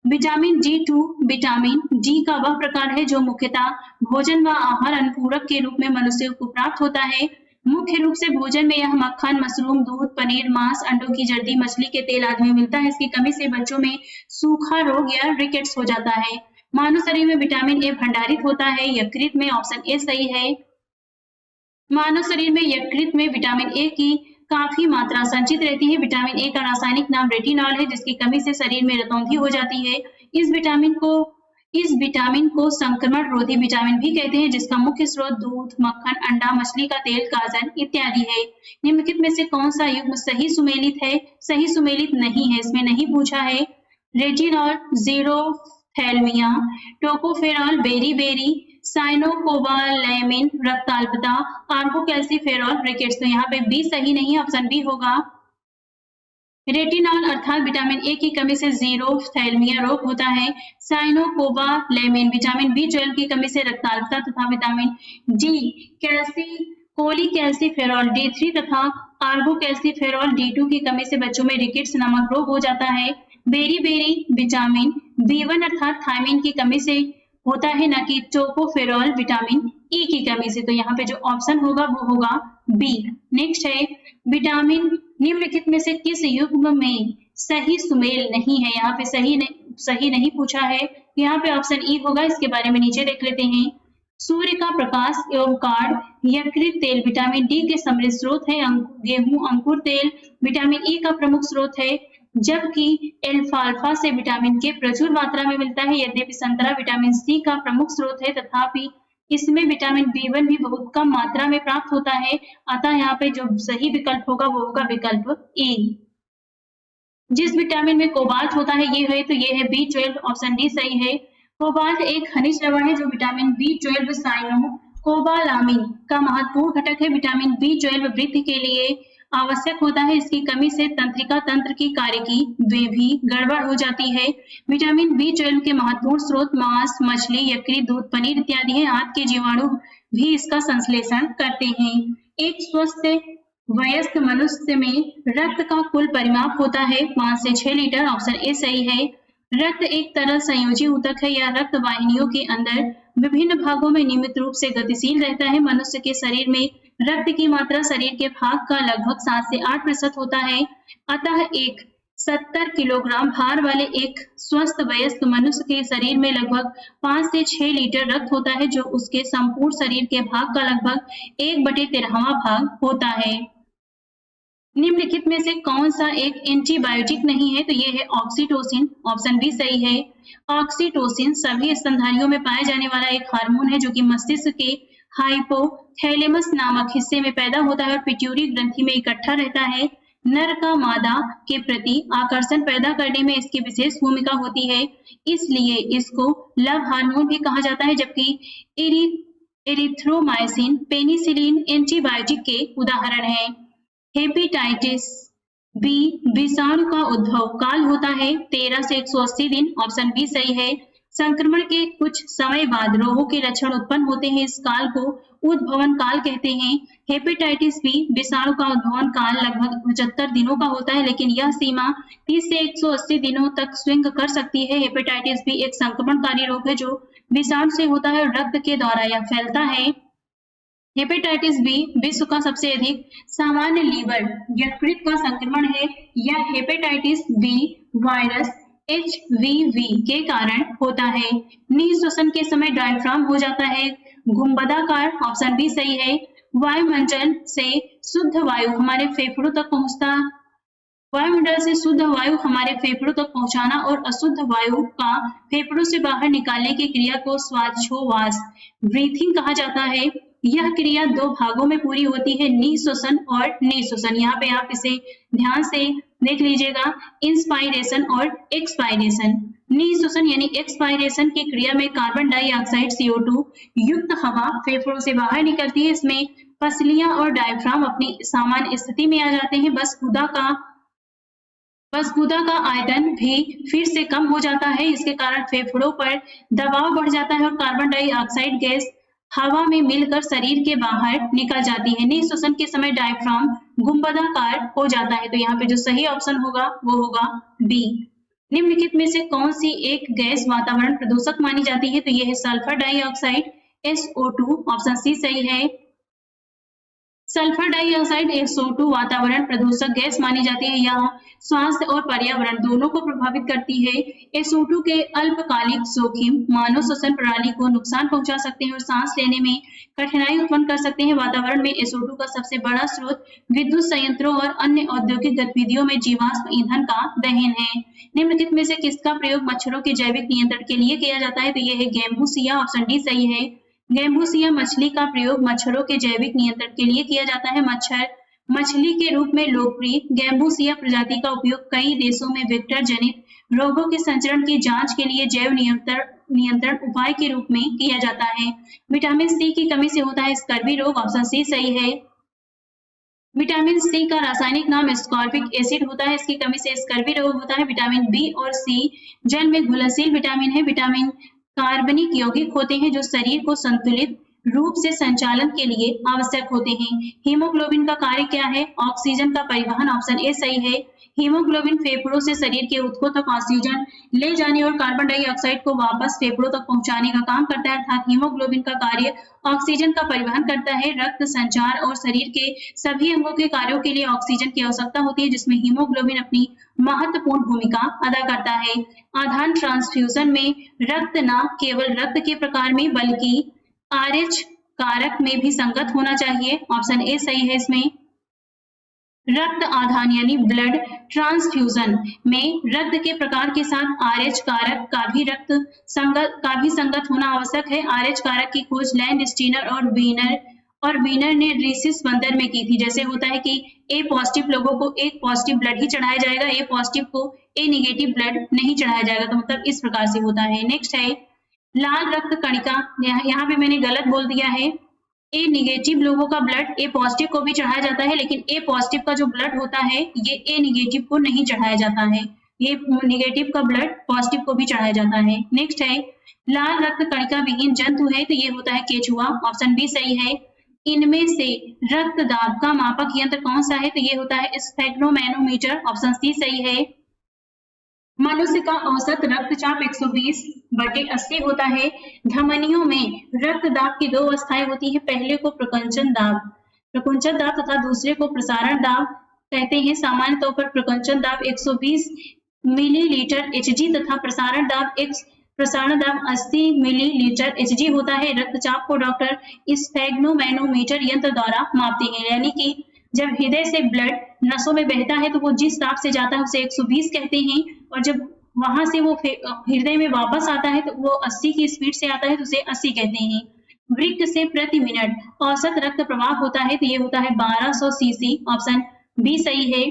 विटामिन D2 विटामिन डी का वह प्रकार है जो मुख्यतः भोजन व आहार अनुपूरक के रूप में मनुष्यों को प्राप्त होता है। मुख्य रूप से भोजन में यह मक्खन, मशरूम, दूध, पनीर, मांस, अंडों की जर्दी, मछली के तेल आदि में मिलता है। इसकी कमी से बच्चों में सूखा रोग या रिकेट्स हो जाता है। मानव शरीर में विटामिन ए भंडारित होता है यकृत में, ऑप्शन ए सही है। मानव शरीर में यकृत में विटामिन ए की काफी मात्रा संचित रहती है। विटामिन ए का रासायनिक नाम रेटिनॉल है, जिसकी कमी से शरीर में रतौंधी हो जाती है। इस विटामिन को संक्रमण रोधी विटामिन भी कहते हैं, जिसका मुख्य स्रोत दूध, मक्खन, अंडा, मछली का तेल, गाजर इत्यादि है। निम्नलिखित में से कौन सा युग्म सही सुमेलित है? सही सुमेलित नहीं है, इसमें नहीं पूछा है। Retinol, xerophthalmia, tocopherol, beri, cyanocobalamin, रक्ताल्पता, कार्बोकैल्सिफेरॉल, रिकेट्स। तो यहाँ पे बी सही नहीं है, ऑप्शन बी होगा। रेटिनॉल अर्थात विटामिन ए की कमी से जीरोथैल्मिया रोग होता है। साइनोकोबालैमिन विटामिन B12 की कमी से रक्ताल्पता तथा विटामिन डी कोलिकैल्सिफेरॉल D3 तथा कार्बोकैल्सिफेरॉल D2 की कमी से बच्चों में रिकेट्स नामक रोग हो जाता है। बेरी विटामिन B1 अर्थात थायमिन की कमी से होता है, न कि टोकोफेरॉल विटामिन ई की कमी से। तो यहाँ पे जो ऑप्शन होगा वो होगा बी। नेक्स्ट है विटामिन निम्नलिखित में से किस युग्म में सही सुमेल नहीं है? यहाँ पे सही नहीं पूछा है, यहाँ पे ऑप्शन ई होगा। इसके बारे में नीचे देख लेते हैं। सूर्य का प्रकाश एवं कार्ड, यकृत तेल विटामिन डी के समृद्ध स्रोत है। गेहूं अंकुर तेल विटामिन ई का प्रमुख स्रोत है, जबकि एल्फाल्फा से विटामिन के प्रचुर मात्रा में मिलता है। यद्यपि संतरा विटामिन सी का प्रमुख स्रोत है, तथापि इसमें विटामिन B1 भी बहुत कम मात्रा में प्राप्त होता है। अतः यहाँ पे जो सही विकल्प होगा वो होगा विकल्प ए। जिस विटामिन में कोबाल्ट होता है ये है, तो ये है B12, ऑप्शन डी सही है। कोबाल्ट एक खनिज लवण है जो विटामिन B12 साइनोकोबालामिन का महत्वपूर्ण घटक है। विटामिन B12 वृद्धि के लिए आवश्यक होता है। इसकी कमी से तंत्रिका तंत्र की कार्यकी वे भी गड़बड़ हो जाती है। विटामिन B12 के महत्वपूर्ण स्रोत मांस, मछली, यकृत, दूध, पनीर इत्यादि हैं। आंत के जीवाणु भी इसका संश्लेषण करते हैं। एक स्वस्थ वयस्क मनुष्य में रक्त का कुल परिमाप होता है 5 से 6 लीटर, ऑप्शन ए सही है। रक्त एक तरल संयोजी ऊतक है या रक्त वाहिनियों के अंदर विभिन्न भागों में नियमित रूप से गतिशील रहता है। मनुष्य के शरीर में रक्त की मात्रा शरीर के भाग का लगभग 7 से 8% होता है। अतः एक 70 किलोग्राम भार वाले एक स्वस्थ वयस्क मनुष्य के शरीर में लगभग 5 से 6 लीटर रक्त होता है, जो उसके संपूर्ण शरीर के भाग का लगभग 1/13 भाग होता है। निम्नलिखित में से कौन सा एक एंटीबायोटिक नहीं है? तो ये है ऑक्सीटोसिन, ऑप्शन बी सही है। ऑक्सीटोसिन सभी स्तनधारियों में पाए जाने वाला एक हार्मोन है जो कि मस्तिष्क के हाइपोथैलेमस नामक हिस्से में पैदा होता है और पिट्यूटरी ग्रंथि में इकट्ठा रहता है। नर का मादा के प्रति आकर्षण पैदा करने में इसकी विशेष भूमिका होती है, इसलिए इसको लव हार्मोन भी कहा जाता है। जबकि एरिथ्रोमाइसिन, पेनिसिलिन एंटीबायोटिक के उदाहरण हैं। हेपेटाइटिस बी विषाणु का उद्भव काल होता है 13 से 180 दिन, ऑप्शन बी सही है। संक्रमण के कुछ समय बाद रोगों के लक्षण उत्पन्न होते हैं, इस काल को उद्भवन काल कहते हैं। हेपेटाइटिस बी विषाणु का उद्भवन काल लगभग 75 दिनों का होता है, लेकिन यह सीमा 30 से 180 दिनों तक स्विंग कर सकती है। हेपेटाइटिस बी एक संक्रमणकारी रोग है जो विषाणु से होता है और रक्त के द्वारा यह फैलता है। हेपेटाइटिस बी विश्व का सबसे अधिक सामान्य लीवर यकृत का संक्रमण है। यह हेपेटाइटिस बी वायरस HVV के कारण होता है। निःश्वसन के समय डायफ्राम हो जाता है गुंबदाकार, ऑप्शन बी सही है। वायुमंडल से शुद्ध वायु हमारे फेफड़ों तक पहुंचता वायुमंडल से शुद्ध वायु हमारे फेफड़ों तक पहुंचाना और अशुद्ध वायु का फेफड़ों से बाहर निकालने की क्रिया को श्वासोच्छ्वास ब्रीथिंग कहा जाता है। यह क्रिया 2 भागों में पूरी होती है, निःश्वसन और निःश्वसन। यहाँ पे आप इसे ध्यान से देख लीजिएगा, इंस्पायरेशन और एक्सपायरेशन। निःश्वसन यानी एक्सपायरेशन की क्रिया में कार्बन डाइऑक्साइड CO2 युक्त हवा फेफड़ों से बाहर निकलती है। इसमें पसलियां और डायफ्राम अपनी सामान्य स्थिति में आ जाते हैं। बस गुदा का आयतन भी फिर से कम हो जाता है। इसके कारण फेफड़ों पर दबाव बढ़ जाता है और कार्बन डाइऑक्साइड गैस हवा में मिलकर शरीर के बाहर निकल जाती है। निःश्वसन के समय डायफ्राम गुंबदाकार हो जाता है। तो यहाँ पे जो सही ऑप्शन होगा वो होगा बी। निम्नलिखित में से कौन सी एक गैस वातावरण प्रदूषक मानी जाती है? तो यह है sulphur dioxide SO2। Option C सही है। सल्फर डाइऑक्साइड SO2 वातावरण प्रदूषक गैस मानी जाती है। यह स्वास्थ्य और पर्यावरण दोनों को प्रभावित करती है। SO2 के अल्पकालिक जोखिम मानव श्वसन प्रणाली को नुकसान पहुंचा सकते हैं और सांस लेने में कठिनाई उत्पन्न कर सकते हैं। वातावरण में SO2 का सबसे बड़ा स्रोत विद्युत संयंत्रों और अन्य औद्योगिक गतिविधियों में जीवाश्म ईंधन का दहन है। निम्नलिखित में से किसका प्रयोग मच्छरों के जैविक नियंत्रण के लिए किया जाता है? तो यह है गैम्बूसिया। ऑप्शन डी सही है। गैम्बूसिया मछली का प्रयोग मच्छरों के जैविक नियंत्रण के लिए किया जाता है। मछली के रूप में लोकप्रिय गैम्बूसिया प्रजाति का उपयोग कई देशों में वेक्टर जनित रोगों के संचरण की जांच के लिए जैव नियंत्रण उपाय के रूप में किया जाता है। विटामिन सी की कमी से होता है स्कर्वी रोग। ऑप्शन सी सही है। विटामिन सी का रासायनिक नाम स्कॉर्बिक एसिड होता है। इसकी कमी से स्कर्वी रोग होता है। विटामिन बी और सी जल में घुलनशील विटामिन है। विटामिन कार्बनिक यौगिक होते हैं जो शरीर को संतुलित रूप से संचालन के लिए आवश्यक होते हैं। हीमोग्लोबिन का कार्य क्या है? ऑक्सीजन का परिवहन। ऑप्शन ए सही है। हीमोग्लोबिन फेफड़ों से शरीर के ऊतकों तक ऑक्सीजन ले जाने और कार्बन डाइऑक्साइड को वापस फेफड़ों तक पहुंचाने का काम करता है। अर्थात हीमोग्लोबिन का कार्य ऑक्सीजन का परिवहन करता है। रक्त संचार और शरीर के सभी अंगों के कार्यों के लिए ऑक्सीजन की आवश्यकता होती है, जिसमें हीमोग्लोबिन अपनी महत्वपूर्ण भूमिका अदा करता है। आधार ट्रांसफ्यूजन में रक्त न केवल रक्त के प्रकार में बल्कि RH कारक में भी संगत होना चाहिए। ऑप्शन ए सही है। इसमें रक्त आधान यानी ब्लड ट्रांसफ्यूजन में रक्त के प्रकार के साथ RH कारक का भी संगत होना आवश्यक है। RH कारक की खोज लैंड स्टीनर और वीनर ने रीसिस बंदर में की थी। जैसे होता है कि A पॉजिटिव लोगों को A पॉजिटिव ब्लड ही चढ़ाया जाएगा, A पॉजिटिव को A नेगेटिव ब्लड नहीं चढ़ाया जाएगा। तो मतलब इस प्रकार से होता है। नेक्स्ट है लाल रक्त कणिका। यहाँ पे मैंने गलत बोल दिया है। A नेगेटिव लोगों का ब्लड A पॉजिटिव को भी चढ़ाया जाता है, लेकिन A पॉजिटिव का जो ब्लड होता है ये A नेगेटिव को नहीं चढ़ाया जाता है। ये नेगेटिव का ब्लड पॉजिटिव को भी चढ़ाया जाता है। नेक्स्ट है लाल रक्त कणिका विहीन जंतु है, तो ये होता है केचुआ। ऑप्शन बी सही है। इनमें से रक्त दाब का मापक यंत्र कौन सा है? तो ये होता है स्फेग्नोमैनोमीटर। ऑप्शन सी सही है। मनुष्य का औसत रक्तचाप 120/80 होता है। धमनियों में रक्तदाब की दो अवस्थाएं होती है। पहले को प्रकुंचन दाब तथा दूसरे को प्रसारण दाब कहते हैं। सामान्य तौर पर प्रकुंचन दाब 120 मिलीलीटर Hg तथा प्रसारण दाब 80 मिलीलीटर Hg होता है। रक्तचाप को डॉक्टर स्फेग्नोमैनोमीटर यंत्र द्वारा मापते हैं। यानी कि जब हृदय से ब्लड नसों में बहता है तो वो जिस ताप से जाता है उसे 120 कहते हैं, और जब वहां से वो हृदय में वापस आता है तो वो 80 की स्पीड से आता है तो उसे 80 कहते हैं। वृक्क से प्रति मिनट औसत रक्त प्रवाह होता है, तो ये होता है 1200 सीसी। ऑप्शन बी सही है।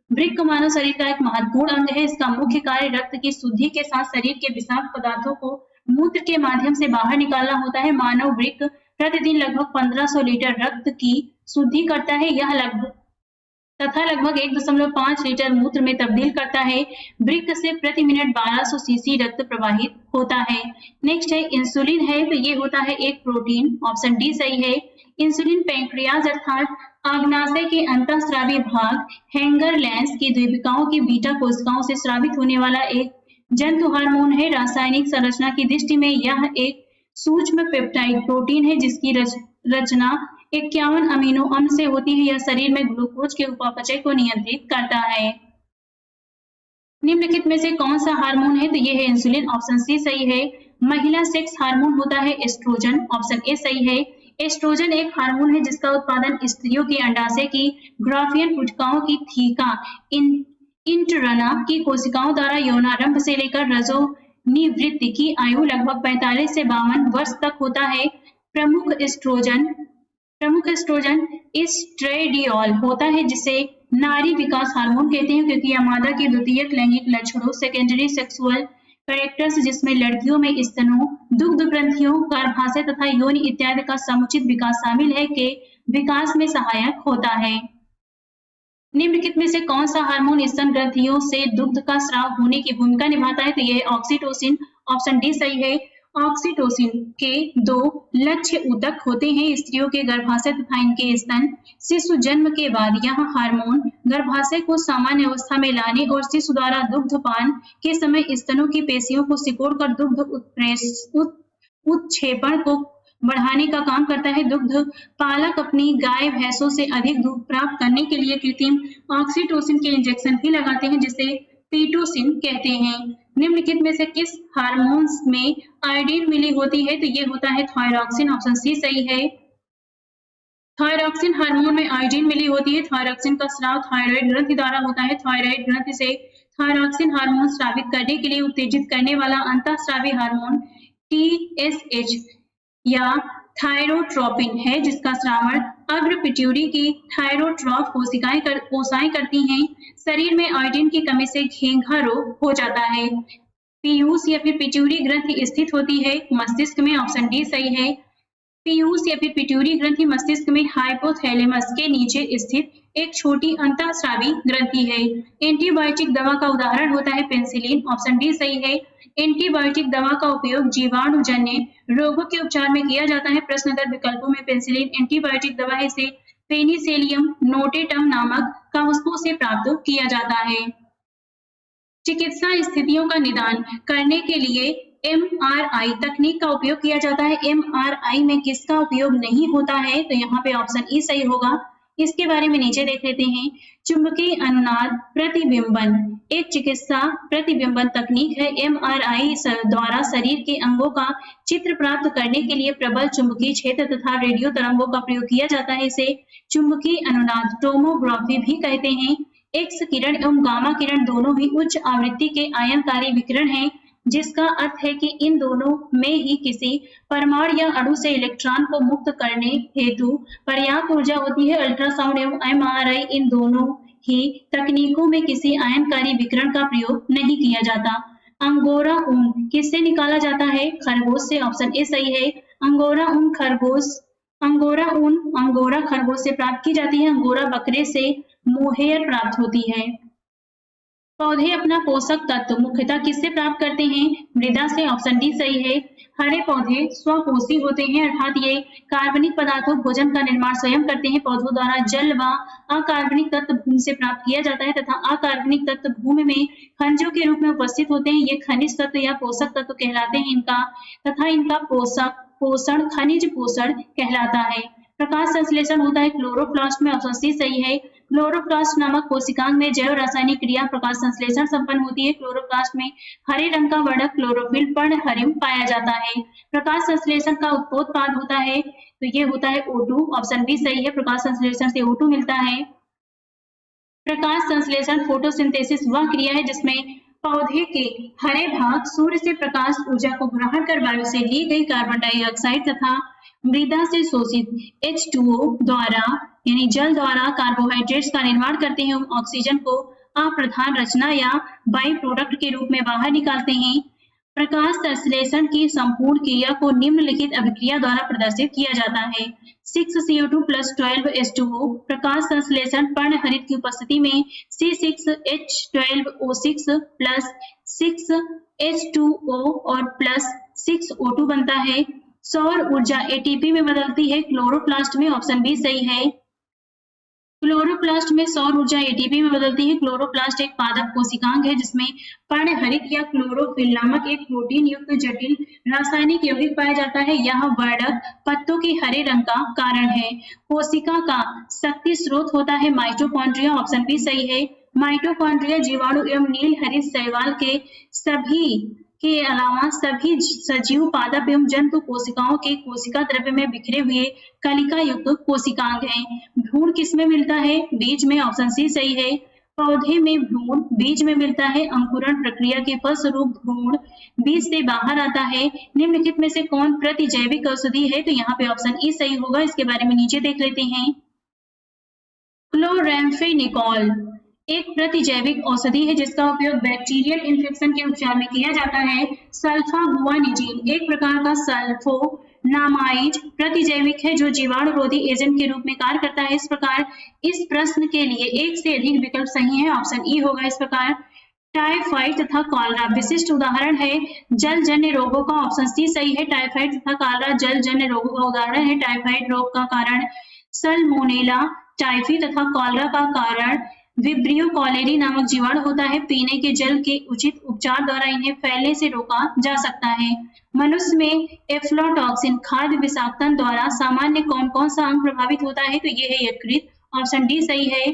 वृक्क मानव शरीर का एक महत्वपूर्ण अंग है। इसका मुख्य कार्य रक्त की शुद्धि के साथ शरीर के विषाक्त पदार्थों को मूत्र के माध्यम से बाहर निकालना होता है। मानव वृक्क प्रतिदिन लगभग 1500 लीटर रक्त की शुद्धि करता है। यह लगभग 1.5 लीटर मूत्र में तब्दील करता है। वृक्क से प्रति मिनट 1200 सीसी रक्त प्रवाहित होता है। नेक्स्ट है इंसुलिन है, तो ये होता है एक प्रोटीन। ऑप्शन डी सही है। इंसुलिन पैंक्रियाज अर्थात अग्नाशय के अंतःस्रावी भाग हैंगरलैंस की द्वीपिकाओं की बीटा कोशिकाओं से स्रावित होने वाला एक जंतु हार्मोन है। रासायनिक संरचना की दृष्टि में यह एक सूक्ष्म पेप्टाइड प्रोटीन है जिसकी रचना 51 अमीनो अम्ल से होती है। यह शरीर में ग्लूकोज के उपापचय को नियंत्रित करता है। निम्नलिखित में से कौन सा हार्मोन है? तो यह है इंसुलिन। ऑप्शन सी सही है। महिला सेक्स हार्मोन होता है एस्ट्रोजन। ऑप्शन ए सही है। एस्ट्रोजन एक हार्मोन है जिसका उत्पादन स्त्रियों के अंडाशय की ग्राफियन पुटिकाओं की थीका इंटरना की कोशिकाओं द्वारा यौनारंभ से लेकर रजोनिवृत्ति की आयु लगभग 45 से 52 वर्ष तक होता है। प्रमुख एस्ट्रोजन एस्ट्रेडियोल होता है जिसे नारी विकास हार्मोन कहते हैं, क्योंकि यह मादा के द्वितीयक लैंगिक लक्षणों सेकेंडरी सेक्सुअल कैरेक्टर्स जिसमें लड़कियों में स्तनों, दुग्ध ग्रंथियों, गर्भाशय तथा योनि इत्यादि का समुचित विकास शामिल है के विकास में सहायक होता है। निम्नलिखित में से कौन सा हार्मोन स्तन ग्रंथियों से दुग्ध का स्राव होने की भूमिका निभाता है? तो यह ऑक्सीटोसिन। ऑप्शन डी सही है। ऑक्सीटोसिन के दो लक्ष्य ऊतक होते हैं, स्त्रियों के गर्भाशय तथा इनके स्तन। शिशु जन्म के बाद यह हार्मोन गर्भाशय को सामान्य अवस्था में लाने और शिशु द्वारा दुग्धपान के समय स्तनों की पेशियों को सिकोड़कर दुग्ध उत्क्षेपण को बढ़ाने का काम करता है। दुग्ध पालक अपनी गाय भैंसों से अधिक दूध प्राप्त करने के लिए कृत्रिम ऑक्सीटोसिन के इंजेक्शन भी लगाते हैं, जिसे पीटोसिन कहते हैं। निम्नलिखित में से किस हार्मोन में आयोडीन मिली होती है? तो ये होता है थायरॉक्सिन। ऑप्शन सी सही है। थायरॉक्सिन हार्मोन में आयोडीन मिली होती है। थायरॉक्सिन का स्राव थायराइड ग्रंथि द्वारा होता है। थायराइड ग्रंथि से थायरॉक्सिन हार्मोन स्रावित करने के लिए उत्तेजित करने वाला अंतःस्रावी हार्मोन TSH या थायरोट्रोपिन है, जिसका स्रावण अग्र पिट्यूटरी की थायरोट्रॉफ कोशिकाएं करती हैं। शरीर में आयोडीन की कमी से घेंघा रोग हो जाता है। पीयूष या फिर पिट्यूटरी ग्रंथि स्थित होती है मस्तिष्क में। ऑप्शन डी सही है। पीयूष या फिर पिट्यूटरी ग्रंथि मस्तिष्क में हाइपोथैलेमस के नीचे स्थित एक छोटी अंतःस्रावी ग्रंथि है। एंटीबायोटिक दवा का उदाहरण होता है पेनिसिलिन। ऑप्शन डी सही है। एंटीबायोटिक दवा का उपयोग जीवाणुजन्य रोगों के उपचार में किया जाता है। प्रश्नोत्तर विकल्पों में पेनिसिलिन एंटीबायोटिक दवा है, इसे पेनिसिलियम नोटेटम नामक कवकों से प्राप्त किया जाता है। चिकित्सा स्थितियों का निदान करने के लिए MRI तकनीक का उपयोग किया जाता है। MRI में किसका उपयोग नहीं होता है? तो यहाँ पे ऑप्शन ई सही होगा। इसके बारे में नीचे देख लेते हैं। चुंबकीय अनुनाद प्रतिबिंबन एक चिकित्सा प्रतिबिंबन तकनीक है। MRI द्वारा शरीर के अंगों का चित्र प्राप्त करने के लिए प्रबल चुंबकीय क्षेत्र तथा रेडियो तरंगों का प्रयोग किया जाता है। इसे चुंबकीय अनुनाद टोमोग्राफी भी कहते हैं। एक्स किरण एवं गामा किरण दोनों ही उच्च आवृत्ति के आयनकारी विकिरण हैं, जिसका अर्थ है कि इन दोनों में ही किसी परमाणु या अणु से इलेक्ट्रॉन को मुक्त करने हेतु पर्याप्त ऊर्जा होती है। अल्ट्रासाउंड एवं MRI इन दोनों ही तकनीकों में किसी आयनकारी विकिरण का प्रयोग नहीं किया जाता। अंगोरा ऊन किससे निकाला जाता है? खरगोश से। ऑप्शन ए सही है। अंगोरा ऊन अंगोरा खरगोश से प्राप्त की जाती है। अंगोरा बकरे से मोहेयर प्राप्त होती है। पौधे अपना पोषक तत्व मुख्यतः किससे प्राप्त करते हैं? मृदा से। ऑप्शन डी सही है। हरे पौधे स्वपोषी होते हैं, अर्थात ये कार्बनिक पदार्थों भोजन का निर्माण स्वयं करते हैं। पौधों द्वारा जल व अकार्बनिक तत्व भूमि से प्राप्त किया जाता है तथा अकार्बनिक तत्व भूमि में खनिजों के रूप में उपस्थित होते हैं। ये खनिज तत्व या पोषक तत्व कहलाते हैं। इनका पोषण खनिज पोषण कहलाता है। प्रकाश संश्लेषण होता है क्लोरोप्लास्ट में। ऑप्शन सी सही है। क्लोरोप्लास्ट नामक कोशिकांग में जैव रासायनिक क्रिया प्रकाश संश्लेषण संपन्न होती है। क्लोरोप्लास्ट में हरे रंग का वर्णक क्लोरोफिल पर्णहरिम पाया जाता है। प्रकाश संश्लेषण का उत्पोत्पाद होता है, तो ये होता है O2। ऑप्शन बी सही है। प्रकाश संश्लेषण से O2 मिलता है। प्रकाश संश्लेषण फोटोसिंथेसिस वह क्रिया है जिसमें पौधे के हरे भाग सूर्य से प्रकाश ऊर्जा को ग्रहण कर वायु से ली गई कार्बन डाइऑक्साइड तथा मृदा से शोषित H2O द्वारा यानी जल द्वारा कार्बोहाइड्रेट्स का निर्माण करते हैं। ऑक्सीजन को अप्रधान रचना या बाई प्रोडक्ट के रूप में बाहर निकालते हैं। प्रकाश संश्लेषण की संपूर्ण क्रिया को निम्नलिखित अभिक्रिया द्वारा प्रदर्शित किया जाता है। 6CO2 + 12H2O प्रकाश संश्लेषण पर्णहरित की उपस्थिति में C6H12O6 + 6H2O और +6O2 बनता है। सौर ऊर्जा ATP में बदलती है क्लोरोप्लास्ट में। ऑप्शन बी सही है। क्लोरोप्लास्ट में सौर ऊर्जा ATP में बदलती है। क्लोरोप्लास्ट एक पादप कोशिकांग है जिसमें पर्णहरित या क्लोरोफिल नामक एक प्रोटीन युक्त जटिल रासायनिक यौगिक पाया जाता है। यह वर्णक पत्तों के हरे रंग का कारण है। कोशिका का शक्ति स्रोत होता है माइटोकॉन्ड्रिया। ऑप्शन बी सही है। माइटोकॉन्ड्रिया जीवाणु एवं नील हरित शैवाल के अलावा सभी सजीव पादप एवं जंतु कोशिकाओं के कोशिका द्रव्य में बिखरे हुए कलिका युक्त कोशिकांग हैं। भ्रूण किसमें मिलता है? बीज में। ऑप्शन सी सही है। पौधे में भ्रूण बीज में मिलता है। अंकुरण प्रक्रिया के फलस्वरूप भ्रूण बीज से बाहर आता है। निम्नलिखित में से कौन प्रतिजैविक औषधि है? तो यहाँ पे ऑप्शन ई सही होगा। इसके बारे में नीचे देख लेते हैं। क्लोराम्फेनिकोल एक प्रतिजैविक औषधि है जिसका उपयोग बैक्टीरियल इन्फेक्शन के उपचार में किया जाता है। सल्फागुआनिजीन एक प्रकार का सल्फोनामाइड प्रतिजैविक है जो जीवाणुरोधी एजेंट के रूप में कार्य करता है। इस प्रकार इस प्रश्न के लिए एक से अधिक विकल्प सही है। ऑप्शन ई होगा इस प्रकार। टाइफाइड तथा कॉलरा विशिष्ट उदाहरण है जलजन्य रोगों का। ऑप्शन सी सही है। टाइफाइड तथा कॉलरा जलजन्य रोगों का उदाहरण है। टाइफाइड रोग का कारण सल्मोनेला टाइफी तथा कॉलरा का कारण विब्रियो कॉलेरी नामक जीवाणु होता है। पीने के जल के उचित उपचार द्वारा इन्हें फैलने से रोका जा सकता है। मनुष्य में एफ्लोटॉक्सिन खाद्य विषाक्तन द्वारा सामान्य कौन कौन सा अंग प्रभावित होता है? तो ये है यकृत। ऑप्शन डी सही है।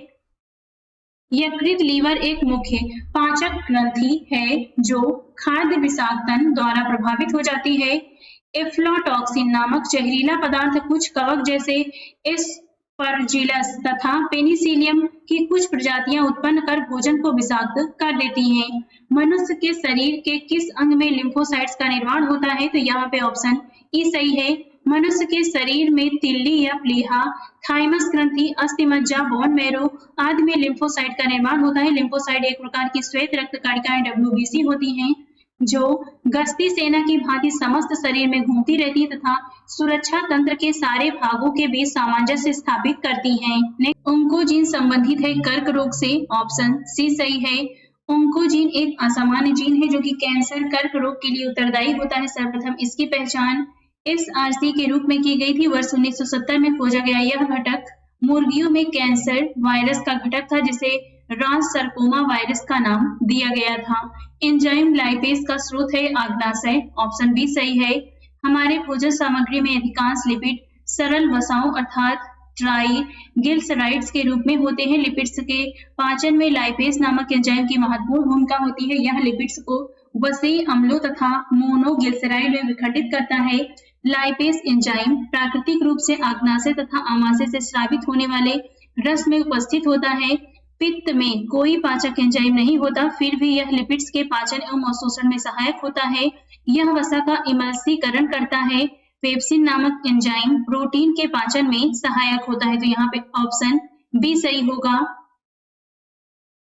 यकृत लीवर एक मुख्य पाचक ग्रंथि है जो खाद्य विषाक्तन द्वारा प्रभावित हो जाती है। एफ्लोटॉक्सिन नामक जहरीला पदार्थ कुछ कवक जैसे एस्परजिलस तथा पेनिसिलियम की कुछ प्रजातियां उत्पन्न कर भोजन को विषाक्त कर देती हैं। मनुष्य के शरीर के किस अंग में लिम्फोसाइट्स का निर्माण होता है? तो यहाँ पे ऑप्शन ई सही है। मनुष्य के शरीर में तिल्ली या प्लीहा, थाइमस ग्रंथि, अस्थिमज्जा, बोन मैरो आदि में लिम्फोसाइट का निर्माण होता है। लिम्फोसाइट एक प्रकार की श्वेत रक्त कणिकाएं WBC होती हैं जो गश्ती सेना की भांति समस्त शरीर में घूमती रहती है तथा सुरक्षा तंत्र के सारे भागों के बीच सामंजस्य स्थापित करती हैं। ओंकोजीन संबंधित है कर्क रोग से। ऑप्शन सी सही है। ओंकोजीन एक असामान्य जीन है जो कि कैंसर कर्क रोग के लिए उत्तरदायी होता है। सर्वप्रथम इसकी पहचान SRC के रूप में की गई थी। वर्ष 1970 में खोजा गया यह घटक मुर्गियों में कैंसर वायरस का घटक था जिसे रासरकोमा वायरस का नाम दिया गया था। एंजाइम लाइपेज का स्रोत है आग्नाशय। ऑप्शन बी सही है। हमारे भोजन सामग्री में अधिकांश लिपिड सरल वसाओं अर्थात ट्राइग्लिसराइड्स के रूप में होते हैं। लिपिड्स के पाचन में लाइपेज नामक एंजाइम की महत्वपूर्ण भूमिका होती है। यह लिपिड्स को वसीय अम्लों तथा मोनोग्लिसराइड में विघटित करता है। लाइपेज एंजाइम प्राकृतिक रूप से आग्नाशय तथा आमाशय से स्रावित होने वाले रस में उपस्थित होता है। पित्त में कोई पाचक एंजाइम नहीं होता, फिर भी यह लिपिड्स के पाचन एवं अवशोषण में सहायक होता है। यह वसा का इमल्सीकरण करता है। पेप्सिन नामक एंजाइम प्रोटीन के पाचन में सहायक होता है। तो यहाँ पे ऑप्शन बी सही होगा।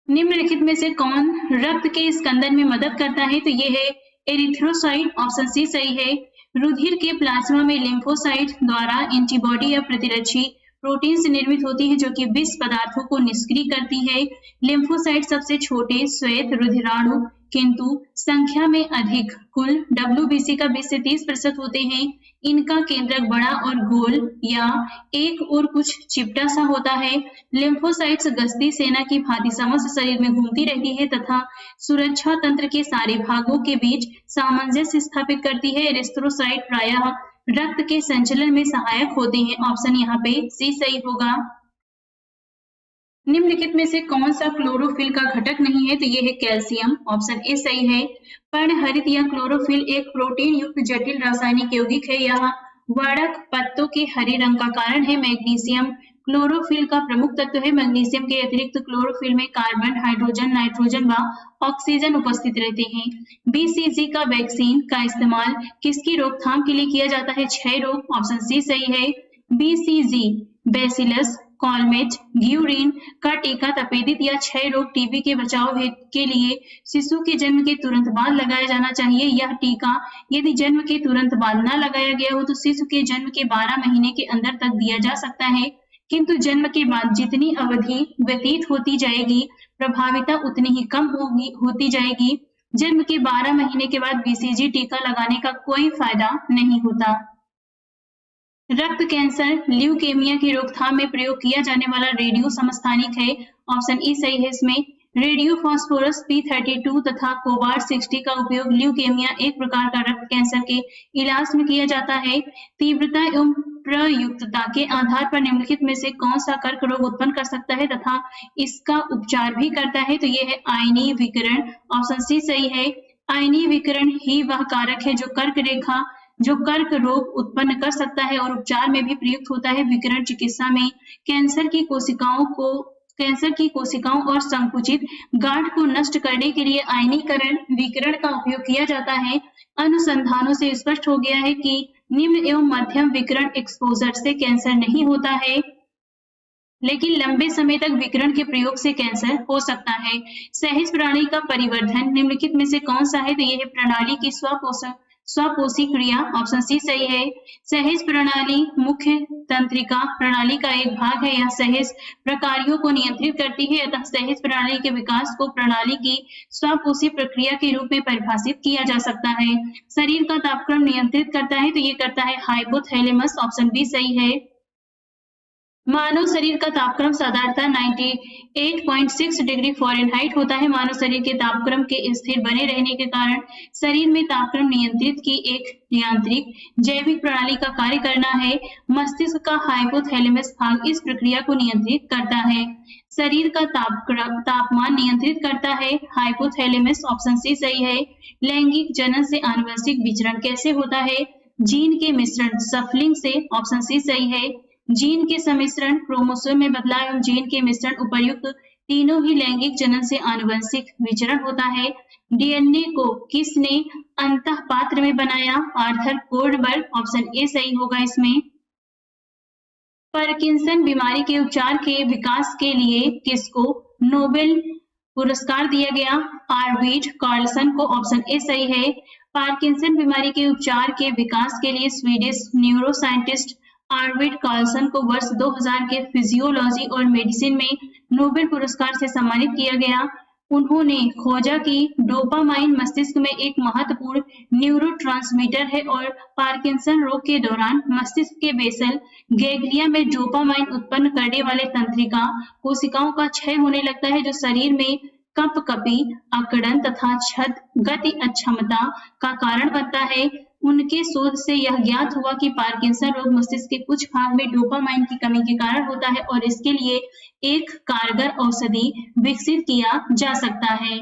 निम्नलिखित में से कौन रक्त के स्कंदन में मदद करता है? तो ये है एरिथ्रोसाइट। ऑप्शन सी सही है। रुधिर के प्लाज्मा में लिम्फोसाइट द्वारा एंटीबॉडी या प्रतिरक्षी प्रोटीन से निर्मित होती है जो कि विष पदार्थों को निष्क्रिय करती है। लिम्फोसाइट सबसे छोटे श्वेत रुधिराणु किंतु संख्या में अधिक कुल WBC का 20 से 30% होते हैं। इनका केंद्रक बड़ा और गोल या एक और कुछ चिपटा सा होता है। लिम्फोसाइट्स गश्ती सेना की भांति समस्त शरीर में घूमती रहती है तथा सुरक्षा तंत्र के सारे भागों के बीच सामंजस्य स्थापित करती है। एरिथ्रोसाइट प्रायः रक्त के संचलन में सहायक होते हैं। ऑप्शन यहाँ पे सी सही होगा। निम्नलिखित में से कौन सा क्लोरोफिल का घटक नहीं है? तो ये है कैल्शियम। ऑप्शन ए सही है। पर्णहरित या क्लोरोफिल एक प्रोटीन युक्त जटिल रासायनिक यौगिक है। यह वर्णक पत्तों के हरे रंग का कारण है। मैग्नीशियम क्लोरोफिल का प्रमुख तत्व है। मैग्नीशियम के अतिरिक्त क्लोरोफिल में कार्बन, हाइड्रोजन, नाइट्रोजन व ऑक्सीजन उपस्थित रहते हैं। BCG का वैक्सीन का इस्तेमाल किसकी रोकथाम के लिए किया जाता है? क्षय रोग। ऑप्शन सी सही है। BCG बैसिलस कॉलमेट ग्यूरिन का टीका तपेदिक या क्षय रोग टीबी के बचाव के लिए शिशु के जन्म के तुरंत बाद लगाया जाना चाहिए। यह टीका यदि जन्म के तुरंत बाद न लगाया गया हो तो शिशु के जन्म के 12 महीने के अंदर तक दिया जा सकता है, किंतु जन्म के बाद जितनी अवधि व्यतीत होती जाएगी प्रभाविता उतनी ही कम होती जाएगी। जन्म के 12 महीने के बाद BCG टीका लगाने का कोई फायदा नहीं होता। रक्त कैंसर ल्यूकेमिया की रोकथाम में प्रयोग किया जाने वाला रेडियो समस्थानिक है। ऑप्शन ई सही है। इसमें रेडियो फास्फोरस P32 तथा कोबाल्ट 60 का उपयोग ल्यूकेमिया एक प्रकार का रक्त कैंसर के इलाज में किया जाता है। तीव्रता एवं प्रयुक्तता के आधार पर निम्नलिखित में से कौन सा कर्क रोग उत्पन्न कर सकता है तथा इसका उपचार भी करता है? तो यह है आयनीय विकिरण। ऑप्शन सी सही है। आयनीय विकिरण ही वह कारक है जो कर्क रोग उत्पन्न कर सकता है और उपचार में भी प्रयुक्त होता है। विकिरण चिकित्सा में कैंसर की कोशिकाओं और संकुचित गांठ को नष्ट करने के लिए आयनीकरण विकिरण का उपयोग किया जाता है। अनुसंधानों से स्पष्ट हो गया है कि निम्न एवं मध्यम विकिरण एक्सपोजर से कैंसर नहीं होता है, लेकिन लंबे समय तक विकिरण के प्रयोग से कैंसर हो सकता है। सहज प्रणाली का परिवर्धन निम्नलिखित में से कौन सा है? तो यह है प्रणाली की स्वपोषी क्रिया, ऑप्शन सी सही है। सहज प्रणाली मुख्य तंत्रिका प्रणाली का एक भाग है। यह सहज प्रकार्यों को नियंत्रित करती है, अतः सहज प्रणाली के विकास को प्रणाली की स्वपोषी प्रक्रिया के रूप में परिभाषित किया जा सकता है। शरीर का तापक्रम नियंत्रित करता है, तो ये करता है हाइपोथैलेमस, ऑप्शन बी सही है। मानव शरीर का तापक्रम साधारणतः 98.6 डिग्री फ़ारेनहाइट होता है। मानव शरीर के तापक्रम के स्थिर बने रहने के कारण शरीर में तापक्रम नियंत्रित की एक यांत्रिक जैविक प्रणाली का कार्य करना है। मस्तिष्क का हाइपोथैलेमस भाग इस प्रक्रिया को नियंत्रित करता है। शरीर का तापमान नियंत्रित करता है हाइपोथैलेमस, ऑप्शन सी सही है। लैंगिक जनन से आनुवंशिक विचरण कैसे होता है? जीन के मिश्रण सफलिंग से, ऑप्शन सी सही है। जीन के सम्मिश्रण, क्रोमोसोम में बदलाव एवं जीन के मिश्रण उपर्युक्त तीनों ही लैंगिक जनन से आनुवंशिक विचरण होता है। डीएनए को किसने अंतःपात्र में बनाया? आर्थर कोडबर्ग, ऑप्शन ए सही होगा इसमें। पार्किंसन बीमारी के उपचार के विकास के लिए किसको नोबेल पुरस्कार दिया गया? आर्विड कार्लसन को, ऑप्शन ए सही है। पार्किंसन बीमारी के उपचार के विकास के लिए स्वीडिश न्यूरोसाइंटिस्ट आर्विड कार्लसन को वर्ष 2000 के फिजियोलॉजी और मेडिसिन में नोबेल पुरस्कार से सम्मानित किया गया। उन्होंने खोजा कि डोपामाइन मस्तिष्क में एक महत्वपूर्ण न्यूरोट्रांसमीटर है और पार्किंसन रोग के दौरान मस्तिष्क के बेसल गैंग्लिया में डोपामाइन उत्पन्न करने वाले तंत्रिका कोशिकाओं का क्षय होने लगता है, जो शरीर में कंपकपी, अकड़न तथा छद गति अक्षमता का कारण बनता है। उनके शोध से यह ज्ञात हुआ कि पार्किंसन रोग मस्तिष्क के कुछ भाग में डोपामाइन की कमी के कारण होता है और इसके लिए एक कारगर औषधि विकसित किया जा सकता है।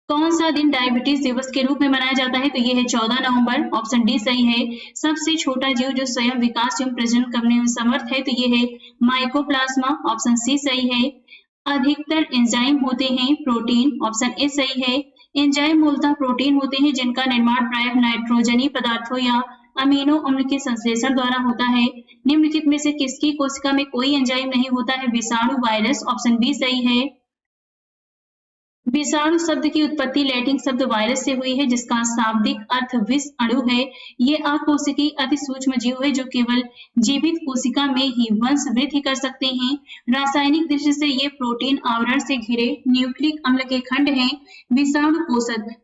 कौन सा दिन डायबिटीज दिवस के रूप में मनाया जाता है? तो ये है 14 नवंबर, ऑप्शन डी सही है। सबसे छोटा जीव जो स्वयं विकास एवं प्रजनन करने में समर्थ है, तो ये है माइकोप्लाज्मा, ऑप्शन सी सही है। अधिकतर एंजाइम होते हैं प्रोटीन, ऑप्शन ए सही है। एंजाइम मूलतः प्रोटीन होते हैं जिनका निर्माण प्रायः नाइट्रोजनी पदार्थों या अमीनो अम्ल के संश्लेषण द्वारा होता है। निम्नलिखित में से किसकी कोशिका में कोई एंजाइम नहीं होता है? विषाणु वायरस, ऑप्शन बी सही है। विषाणु शब्द की उत्पत्ति लैटिन शब्द वायरस से हुई है, जिसका शाब्दिक अर्थ विष अणु है। ये अकोशिकीय अति सूक्ष्म जीव है जो केवल जीवित कोशिका में ही वंश वृद्धि कर सकते हैं। रासायनिक दृष्टि से ये प्रोटीन आवरण से घिरे न्यूक्लिक अम्ल के खंड हैं। विषाणु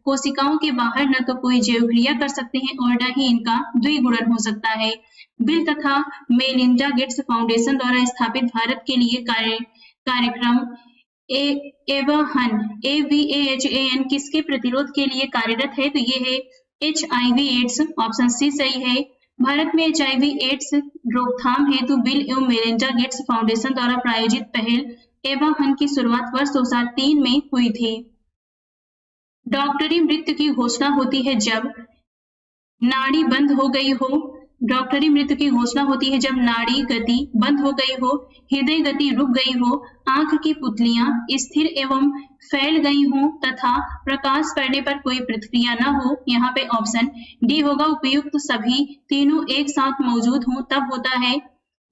कोशिकाओं के बाहर न तो कोई जैव क्रिया कर सकते हैं और न ही इनका द्विगुणन हो सकता है। बिल तथा मेलिंडा गेट्स फाउंडेशन द्वारा स्थापित भारत के लिए कार्यक्रम AVAHAN किसके प्रतिरोध के लिए कार्यरत है? तो ये है HIV एड्स, ऑप्शन सी सही है। भारत में HIV एड्स रोकथाम हेतु बिल एवं मेलिंडा गेट्स फाउंडेशन द्वारा प्रायोजित पहल AVAHAN की शुरुआत वर्ष 2003 में हुई थी। डॉक्टरी मृत्यु की घोषणा होती है जब नाड़ी बंद हो गई हो। डॉक्टरी मृत्यु की घोषणा होती है जब नाड़ी गति बंद हो गई हो, हृदय गति रुक गई हो, आंख की पुतलियां स्थिर एवं फैल गई हो तथा प्रकाश पड़ने पर कोई प्रतिक्रिया न हो। यहाँ पे ऑप्शन डी होगा। उपयुक्त सभी तीनों एक साथ मौजूद हों तब होता है।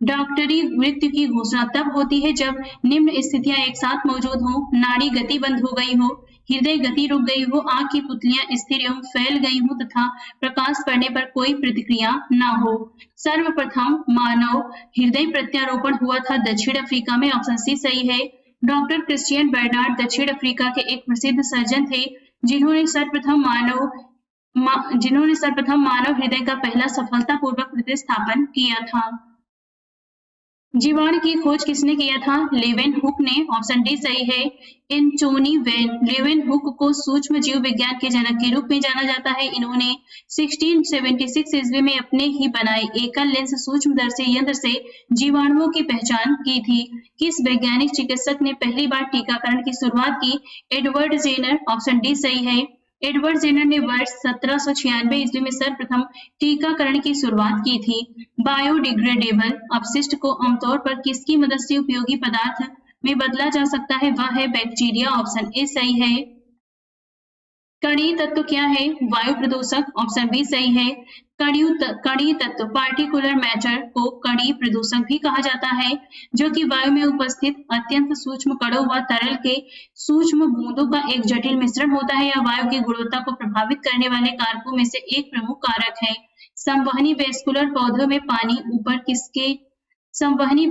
डॉक्टरी मृत्यु की घोषणा तब होती है जब निम्न स्थितियां एक साथ मौजूद हो: नाड़ी गति बंद हो गई हो, हृदय गति रुक गई हो, आंख की पुतलियां स्थिर एवं फैल गई हो तथा प्रकाश पड़ने पर कोई प्रतिक्रिया न हो। सर्वप्रथम मानव हृदय प्रत्यारोपण हुआ था दक्षिण अफ्रीका में, ऑप्शन सी सही है। डॉक्टर क्रिश्चियन बर्नार्ड दक्षिण अफ्रीका के एक प्रसिद्ध सर्जन थे जिन्होंने सर्वप्रथम मानव हृदय का पहला सफलतापूर्वक प्रतिस्थापन किया था। जीवाणु की खोज किसने किया था? लेवेनहुक ने, ऑप्शन डी सही है। एंटोनी वैन लेवेनहुक को सूक्ष्म जीव विज्ञान के जनक के रूप में जाना जाता है। इन्होंने 1676 ईस्वी में अपने ही बनाए एकल लेंस सूक्ष्मदर्शी यंत्र से जीवाणुओं की पहचान की थी। किस वैज्ञानिक चिकित्सक ने पहली बार टीकाकरण की शुरुआत की? एडवर्ड जेनर, ऑप्शन डी सही है। एडवर्ड जेनर ने वर्ष 1796 ईस्वी में सर्वप्रथम टीकाकरण की शुरुआत की थी। बायोडिग्रेडेबल अपशिष्ट को आमतौर पर किसकी मदद से उपयोगी पदार्थ में बदला जा सकता है? वह है बैक्टीरिया, ऑप्शन ए सही है। कणीय तत्व क्या है? वायु प्रदूषक, ऑप्शन बी सही है। कणीय तत्व पार्टिकुलर मैटर को कणीय प्रदूषक भी कहा जाता है, जो कि वायु में उपस्थित अत्यंत सूक्ष्म कणों व तरल के सूक्ष्म बूंदों का एक जटिल मिश्रण होता है या वायु की गुणवत्ता को प्रभावित करने वाले कारकों में से एक प्रमुख कारक है। संवहनी वेस्कुलर पौधों में पानी ऊपर किसके संवहनी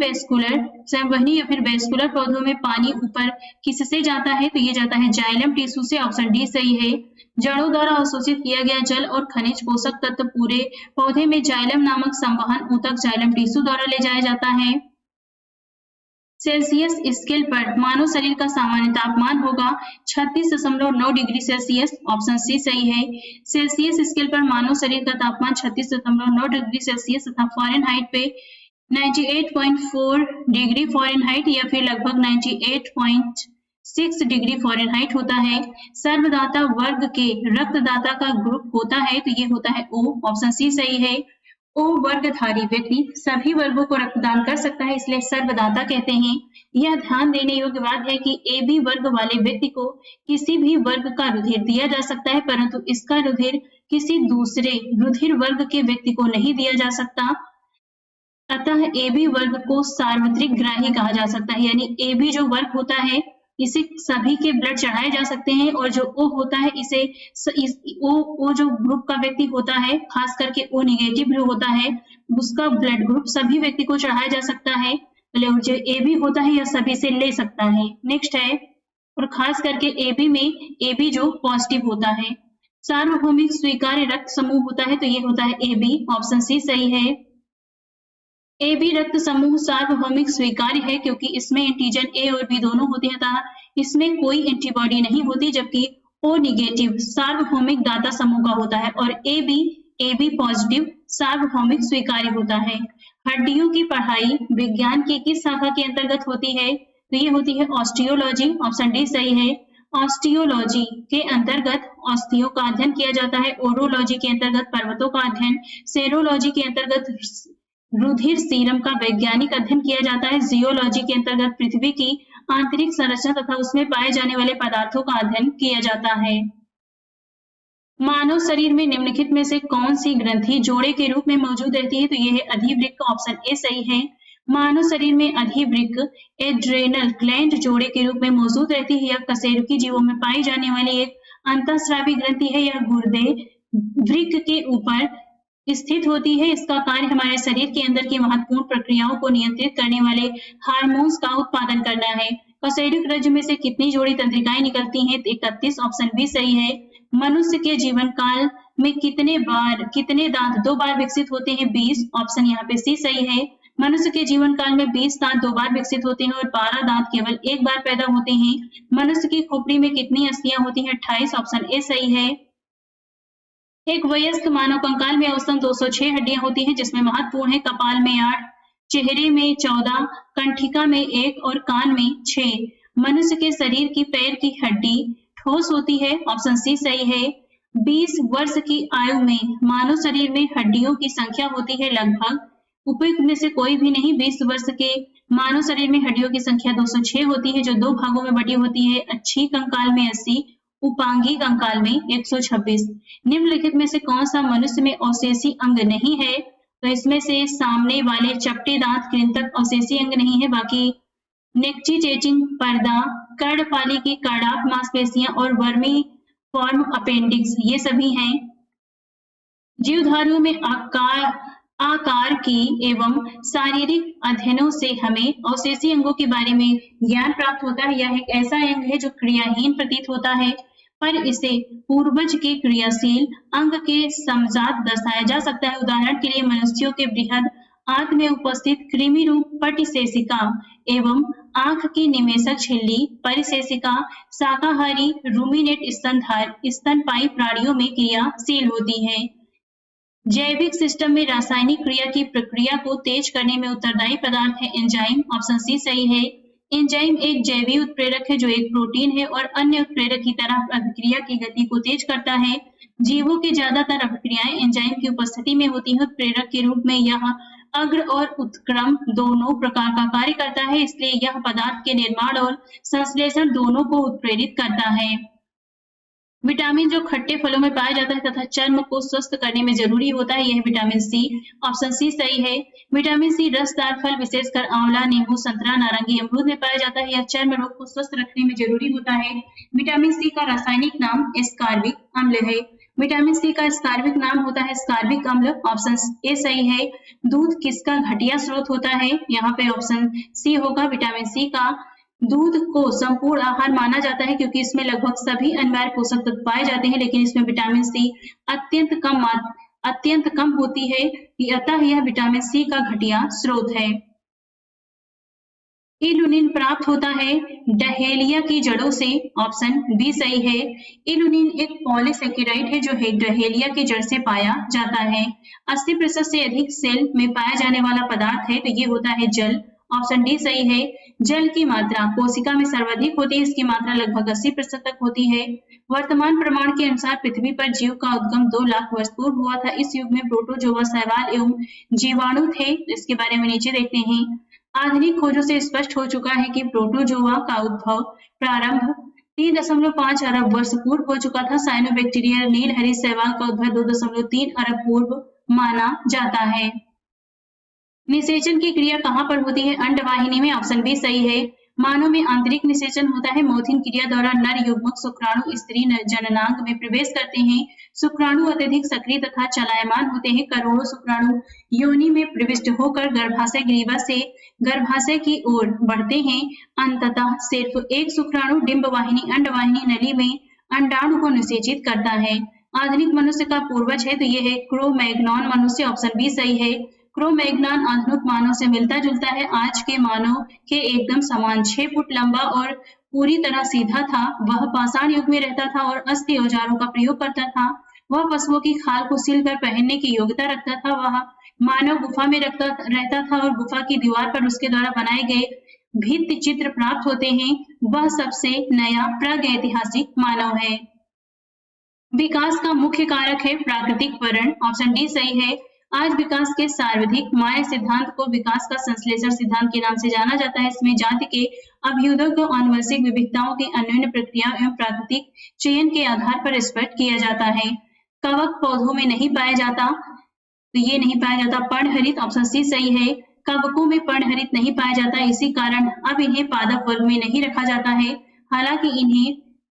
या फिर वेस्कुलर पौधों में पानी ऊपर किससे जाता है? तो ये जाता है जाइलम टिश्यू से, ऑप्शन डी सही है। जड़ों द्वारा अवशोषित किया गया जल और खनिज पोषक तत्व पूरे पौधे में जाइलम नामक संवहन ऊतक जाइलम टिश्यू द्वारा ले जाया जाता है। सेल्सियस स्केल पर मानव शरीर का सामान्य तापमान होगा 36.9 डिग्री सेल्सियस, ऑप्शन सी सही है। सेल्सियस स्केल पर मानव शरीर का तापमान 36.9 डिग्री सेल्सियस तथा फ़ारेनहाइट पे 98.4 डिग्री फ़ारेनहाइट या फिर लगभग 98.6 डिग्री फ़ारेनहाइट होता है। सर्वदाता वर्ग के रक्तदाता का ग्रुप होता है, तो ये होता है ओ, ऑप्शन सी सही है। ओ वर्गधारी व्यक्ति सभी वर्गों को रक्तदान कर सकता है, इसलिए सर्वदाता कहते हैं। यह ध्यान देने योग्य बात है कि ए बी वर्ग वाले व्यक्ति को किसी भी वर्ग का रुधिर दिया जा सकता है, परंतु इसका रुधिर किसी दूसरे रुधिर वर्ग के व्यक्ति को नहीं दिया जा सकता। अतः ए बी वर्ग को सार्वत्रिक ग्राही कहा जा सकता है, यानी ए बी जो वर्ग होता है इसे सभी के ब्लड चढ़ाए जा सकते हैं, और जो ओ होता है इसे ओ जो ग्रुप का व्यक्ति होता है, खास करके ओ निगेटिव जो होता है उसका ब्लड ग्रुप सभी व्यक्ति को चढ़ाया जा सकता है। मतलब जो ए बी होता है यह सभी से ले सकता है। नेक्स्ट है, और खास करके ए बी में ए बी जो पॉजिटिव होता है। सार्वभौमिक स्वीकार्य रक्त समूह होता है, तो ये होता है ए बी, ऑप्शन सी सही है। ए बी रक्त समूह सार्वभौमिक स्वीकार्य है क्योंकि इसमें एंटीजन ए और बी दोनों होते हैं तथा इसमें कोई एंटीबॉडी नहीं होती, जबकि ओ निगेटिव सार्वभौमिक दाता समूह का होता है और ए बी पॉजिटिव सार्वभौमिक स्वीकार्य होता है। हड्डियों की पढ़ाई विज्ञान की किस शाखा के अंतर्गत होती है? तो ये होती है ऑस्टियोलॉजी, ऑप्शन डी सही है। ऑस्टियोलॉजी के अंतर्गत अस्थियों का अध्ययन किया जाता है, ओरोलॉजी के अंतर्गत पर्वतों का अध्ययन, सेरोलॉजी के अंतर्गत रुधिर सीरम का वैज्ञानिक अध्ययन किया जाता है, जियोलॉजी के अंतर्गत पृथ्वी की आंतरिक संरचना तथा उसमें पाए जाने वाले पदार्थों का अध्ययन किया जाता है। मानव शरीर में निम्नलिखित में से कौन सी ग्रंथि जोड़े के रूप में मौजूद रहती है? तो यह है अधिवृक्क, ऑप्शन ए सही है। मानव शरीर में अधिवृक्क एड्रेनल ग्लैंड जोड़े के रूप में मौजूद रहती है। यह कशेरुकी जीवों में पाई जाने वाली एक अंतःस्रावी ग्रंथि है। यह गुर्दे वृक्क के ऊपर स्थित होती है। इसका कार्य हमारे शरीर के अंदर की महत्वपूर्ण प्रक्रियाओं को नियंत्रित करने वाले हार्मोन्स का उत्पादन करना है। कशेरुक रज्जु में से कितनी जोड़ी तंत्रिकाएं निकलती हैं? 31, ऑप्शन बी सही है। मनुष्य के जीवन काल में कितने दांत 2 बार विकसित होते हैं? 20, ऑप्शन यहाँ पे सी सही है। मनुष्य के जीवन काल में 20 दांत 2 बार विकसित होते हैं और 12 दांत केवल एक बार पैदा होते हैं। मनुष्य की खोपड़ी में कितनी अस्थियां होती हैं? 28, ऑप्शन ए सही है। एक वयस्क मानव कंकाल में औसतन 206 हड्डियां होती हैं, जिसमें महत्वपूर्ण है कपाल में 8, चेहरे में 14, कंठिका में 1 और कान में 6। मनुष्य के शरीर की पैर की हड्डी ठोस होती है, ऑप्शन सी सही है। 20 वर्ष की आयु में मानव शरीर में हड्डियों की संख्या होती है लगभग, उपयुक्त में से कोई भी नहीं। 20 वर्ष के मानव शरीर में हड्डियों की संख्या 206 होती है, जो 2 भागों में बटी होती है। अच्छी कंकाल में 80, उपांगी कंकाल में 126। निम्नलिखित में से कौन सा मनुष्य में अवशेषी अंग नहीं है? तो इसमें से सामने वाले चपटे दांत कृंतक अवशेषी अंग नहीं है, बाकी नेक्टिचेटिंग पर्दा, कर्णपाली की कर्णाभ मांसपेशियां और वर्मी फॉर्म अपेंडिक्स ये सभी हैं। जीवधारियों में आकार की एवं शारीरिक अध्ययनों से हमें अवशेषी अंगों के बारे में ज्ञान प्राप्त होता है। यह एक ऐसा अंग है जो क्रियाहीन प्रतीत होता है, पर इसे पूर्वज के क्रियाशील अंग के समजात दर्शाया जा सकता है। उदाहरण के लिए मनुष्यों के बृहद आंत में उपस्थित कृमि रूप पटिशेषिका एवं आंख की निमेषक झिल्ली परिशेषिका शाकाहारी रूमिनेट स्तनपायी प्राणियों में क्रियाशील होती है। जैविक सिस्टम में रासायनिक क्रिया की प्रक्रिया को तेज करने में उत्तरदायी पदार्थ है एंजाइम, ऑप्शन सी सही है। एंजाइम एक जैवीय उत्प्रेरक है जो एक प्रोटीन है और अन्य उत्प्रेरक की तरह अभिक्रिया की गति को तेज करता है। जीवों की ज्यादातर अभिक्रियाएं एंजाइम की उपस्थिति में होती हैं। उत्प्रेरक के रूप में यह अग्र और उत्क्रम दोनों प्रकार का कार्य करता है, इसलिए यह पदार्थ के निर्माण और संश्लेषण दोनों को उत्प्रेरित करता है। विटामिन जो खट्टे फलों में पाया जाता है तथा चर्म को स्वस्थ करने में जरूरी होता है, यह विटामिन सी। ऑप्शन सी सही है। विटामिन सी रसदार फल विशेषकर आंवला, नींबू, संतरा, नारंगी, अमरूद में पाया जाता है। यह चर्म रोग को स्वस्थ रखने में जरूरी होता है। विटामिन सी का रासायनिक नाम एस्कॉर्बिक अम्ल है। विटामिन सी का एस्कॉर्बिक नाम होता है एस्कॉर्बिक अम्ल। ऑप्शन ए सही है। दूध किसका घटिया स्रोत होता है? यहाँ पे ऑप्शन सी होगा। विटामिन सी का दूध को संपूर्ण आहार माना जाता है क्योंकि इसमें लगभग सभी अनिवार्य पोषक तत्व पाए जाते हैं, लेकिन इसमें विटामिन सी अत्यंत कम होती है, अतः यह विटामिन सी का घटिया स्रोत है। इल्यूमिन प्राप्त होता है डहेलिया की जड़ों से। ऑप्शन बी सही है। इल्यूमिन एक पॉलीसेकेराइड है जो डहेलिया की जड़ से पाया जाता है। 80% से अधिक सेल में पाया जाने वाला पदार्थ है, तो ये होता है जल। ऑप्शन डी सही है। जल की मात्रा कोशिका में सर्वाधिक होती है, इसकी मात्रा लगभग 80% तक होती है। वर्तमान प्रमाण के अनुसार पृथ्वी पर जीव का उद्गम 2 लाख वर्ष पूर्व हुआ था। इस युग में प्रोटोजोआ, शैवाल एवं जीवाणु थे। इसके बारे में नीचे देखते हैं। आधुनिक खोजों से स्पष्ट हो चुका है कि प्रोटोजोआ का उद्भव प्रारंभ 3.5 अरब वर्ष पूर्व हो चुका था। साइनोबैक्टीरिया नीलहरित शैवाल का उद्भव 2.3 अरब पूर्व माना जाता है। निषेचन की क्रिया कहाँ पर होती है? अंडवाहिनी में। ऑप्शन बी सही है। मानव में आंतरिक निषेचन होता है। मौथिन क्रिया द्वारा नर युग्मक शुक्राणु स्त्री जननांग में प्रवेश करते हैं। शुक्राणु अत्यधिक सक्रिय तथा चलायमान होते हैं। करोड़ों शुक्राणु योनि में प्रविष्ट होकर गर्भाशय ग्रीवा से गर्भाशय की ओर बढ़ते हैं। अंततः सिर्फ एक शुक्राणु डिंबवाहिनी अंडवाहिनी नली में अंडाणु को निषेचित करता है। आधुनिक मनुष्य का पूर्वज है, तो यह है क्रो-मैग्नॉन मनुष्य। ऑप्शन बी सही है। क्रो-मैग्नॉन आधुनिक मानव से मिलता जुलता है। आज के मानव के एकदम समान 6 फुट लंबा और पूरी तरह सीधा था। वह पाषाण युग में रहता था और अस्थि औजारों का प्रयोग करता था। वह पशुओं की खाल को सिलकर पहनने की योग्यता रखता था। वह मानव गुफा में रहता था और गुफा की दीवार पर उसके द्वारा बनाए गए भित्ति चित्र प्राप्त होते हैं। वह सबसे नया प्रागैतिहासिक मानव है। विकास का मुख्य कारक है प्राकृतिक वर्ण। ऑप्शन डी सही है। आज विकास के सर्वाधिक मान्य सिद्धांत को विकास का संश्लेषण सिद्धांत के नाम से जाना जाता है। इसमें जाति के अभ्युदय को आनुवंशिक विविधताओं की अन्योन्य प्रक्रिया एवं प्राकृतिक चयन के आधार पर स्पष्ट किया जाता है। कवक पौधों में नहीं पाया जाता, तो ये नहीं पाया जाता। पर्णहरित। ऑप्शन सी सही है। कवकों में पर्णहरित नहीं पाया जाता, इसी कारण अब इन्हें पादप वर्ग में नहीं रखा जाता है।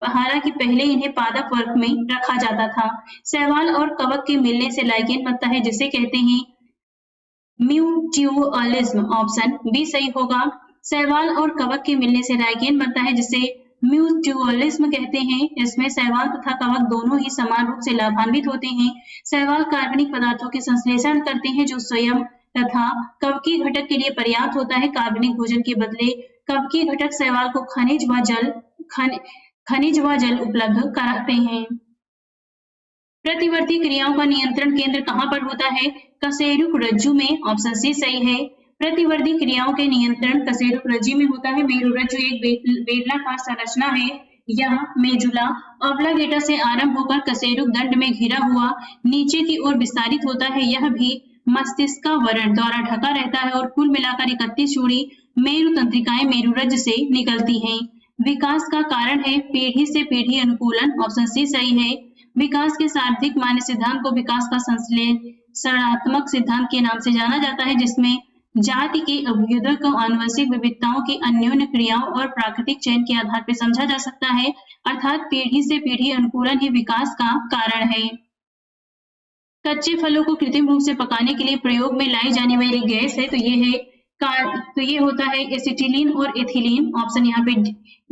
हालांकि पहले इन्हें पादप वर्ग में रखा जाता था। शैवाल और कवक के मिलने से लाइकेन बनता है, जिसे कहते हैं म्यूच्यूअलिज्म। ऑप्शन बी सही होगा। शैवाल और कवक के मिलने से लाइकेन बनता है, जिसे म्यूच्यूअलिज्म कहते हैं। इसमें शैवाल तथा कवक दोनों ही समान रूप से लाभान्वित होते हैं। शैवाल कार्बनिक पदार्थों के संश्लेषण करते हैं जो स्वयं तथा कवकीय घटक के लिए पर्याप्त होता है। कार्बनिक भोजन के बदले कवकीय घटक शैवाल को खनिज व जल उपलब्ध कराते हैं। प्रतिवर्ती क्रियाओं का नियंत्रण केंद्र कहाँ पर होता है? कशेरुक रज्जु में। ऑप्शन सी सही है। प्रतिवर्ती क्रियाओं के नियंत्रण कशेरुक रज्जु में होता है। मेरुरज्जु एक बेलनाकार संरचना है। यह मेजुला ऑब्लांगेटा से आरंभ होकर कशेरुक दंड में घिरा हुआ नीचे की ओर विस्तारित होता है। यह भी मस्तिष्कावरण द्वारा ढका रहता है और कुल मिलाकर 31 जोड़ी मेरु तंत्रिकाएं मेरुरज्जु से निकलती हैं। विकास का कारण है पीढ़ी से पीढ़ी अनुकूलन। ऑप्शन सी सही है। विकास के सर्वाधिक मान्य सिद्धांत को विकास का संश्लेषणात्मक सिद्धांत के नाम से जाना जाता है, जिसमें जाति के अभ्युदय को आनुवंशिक विविधताओं की अन्योन्य क्रियाओं और प्राकृतिक चयन के आधार पर समझा जा सकता है, अर्थात पीढ़ी से पीढ़ी अनुकूलन ही विकास का कारण है। कच्चे फलों को कृत्रिम रूप से पकाने के लिए प्रयोग में लाई जाने वाली गैस है, तो ये होता है एसिटिलीन और एथिलीन। ऑप्शन यहाँ पे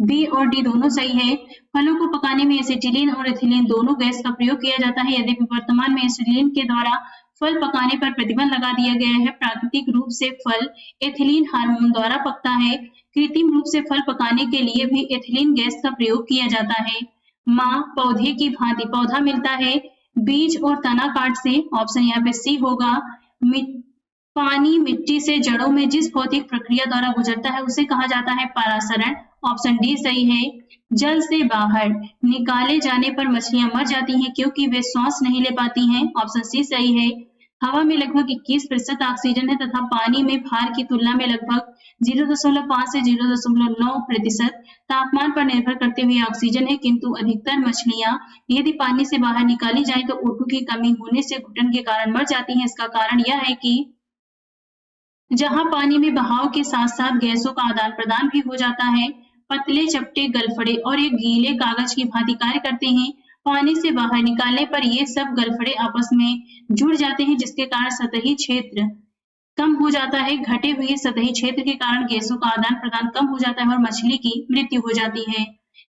बी और डी दोनों सही है। फलों को पकाने में एसिटिलीन और एथिलीन दोनों गैस का प्रयोग किया जाता है। यद्यपि वर्तमान में एसिटिलीन के द्वारा फल पकाने पर प्रतिबंध लगा दिया गया है। प्राकृतिक रूप से फल एथिलीन हार्मोन द्वारा पकता है। कृत्रिम रूप से फल पकाने के लिए भी एथिलीन गैस का प्रयोग किया जाता है। माँ पौधे की भांति पौधा मिलता है बीज और तना काट से। ऑप्शन यहाँ पे सी होगा। पानी मिट्टी से जड़ों में जिस भौतिक प्रक्रिया द्वारा गुजरता है उसे कहा जाता है परासरण। ऑप्शन डी सही है। जल से बाहर निकाले जाने पर मछलियां मर जाती हैं क्योंकि वे श्वास नहीं ले पाती हैं। ऑप्शन सी सही है। हवा में लगभग 21% ऑक्सीजन है तथा पानी में भार की तुलना में लगभग 0.5 से 0.9% तापमान पर निर्भर करते हुए ऑक्सीजन है, किंतु अधिकतर मछलियां यदि पानी से बाहर निकाली जाए तो O2 की कमी होने से घुटन के कारण मर जाती हैं। इसका कारण यह है कि जहां पानी में बहाव के साथ साथ गैसों का आदान प्रदान भी हो जाता है, पतले चपटे गलफड़े और एक गीले कागज की भांति कार्य करते हैं। पानी से बाहर निकालने पर ये सब गलफड़े आपस में जुड़ जाते हैं, जिसके कारण सतही क्षेत्र कम हो जाता है। घटे हुए सतही क्षेत्र के कारण गैसों का आदान प्रदान कम हो जाता है और मछली की मृत्यु हो जाती है।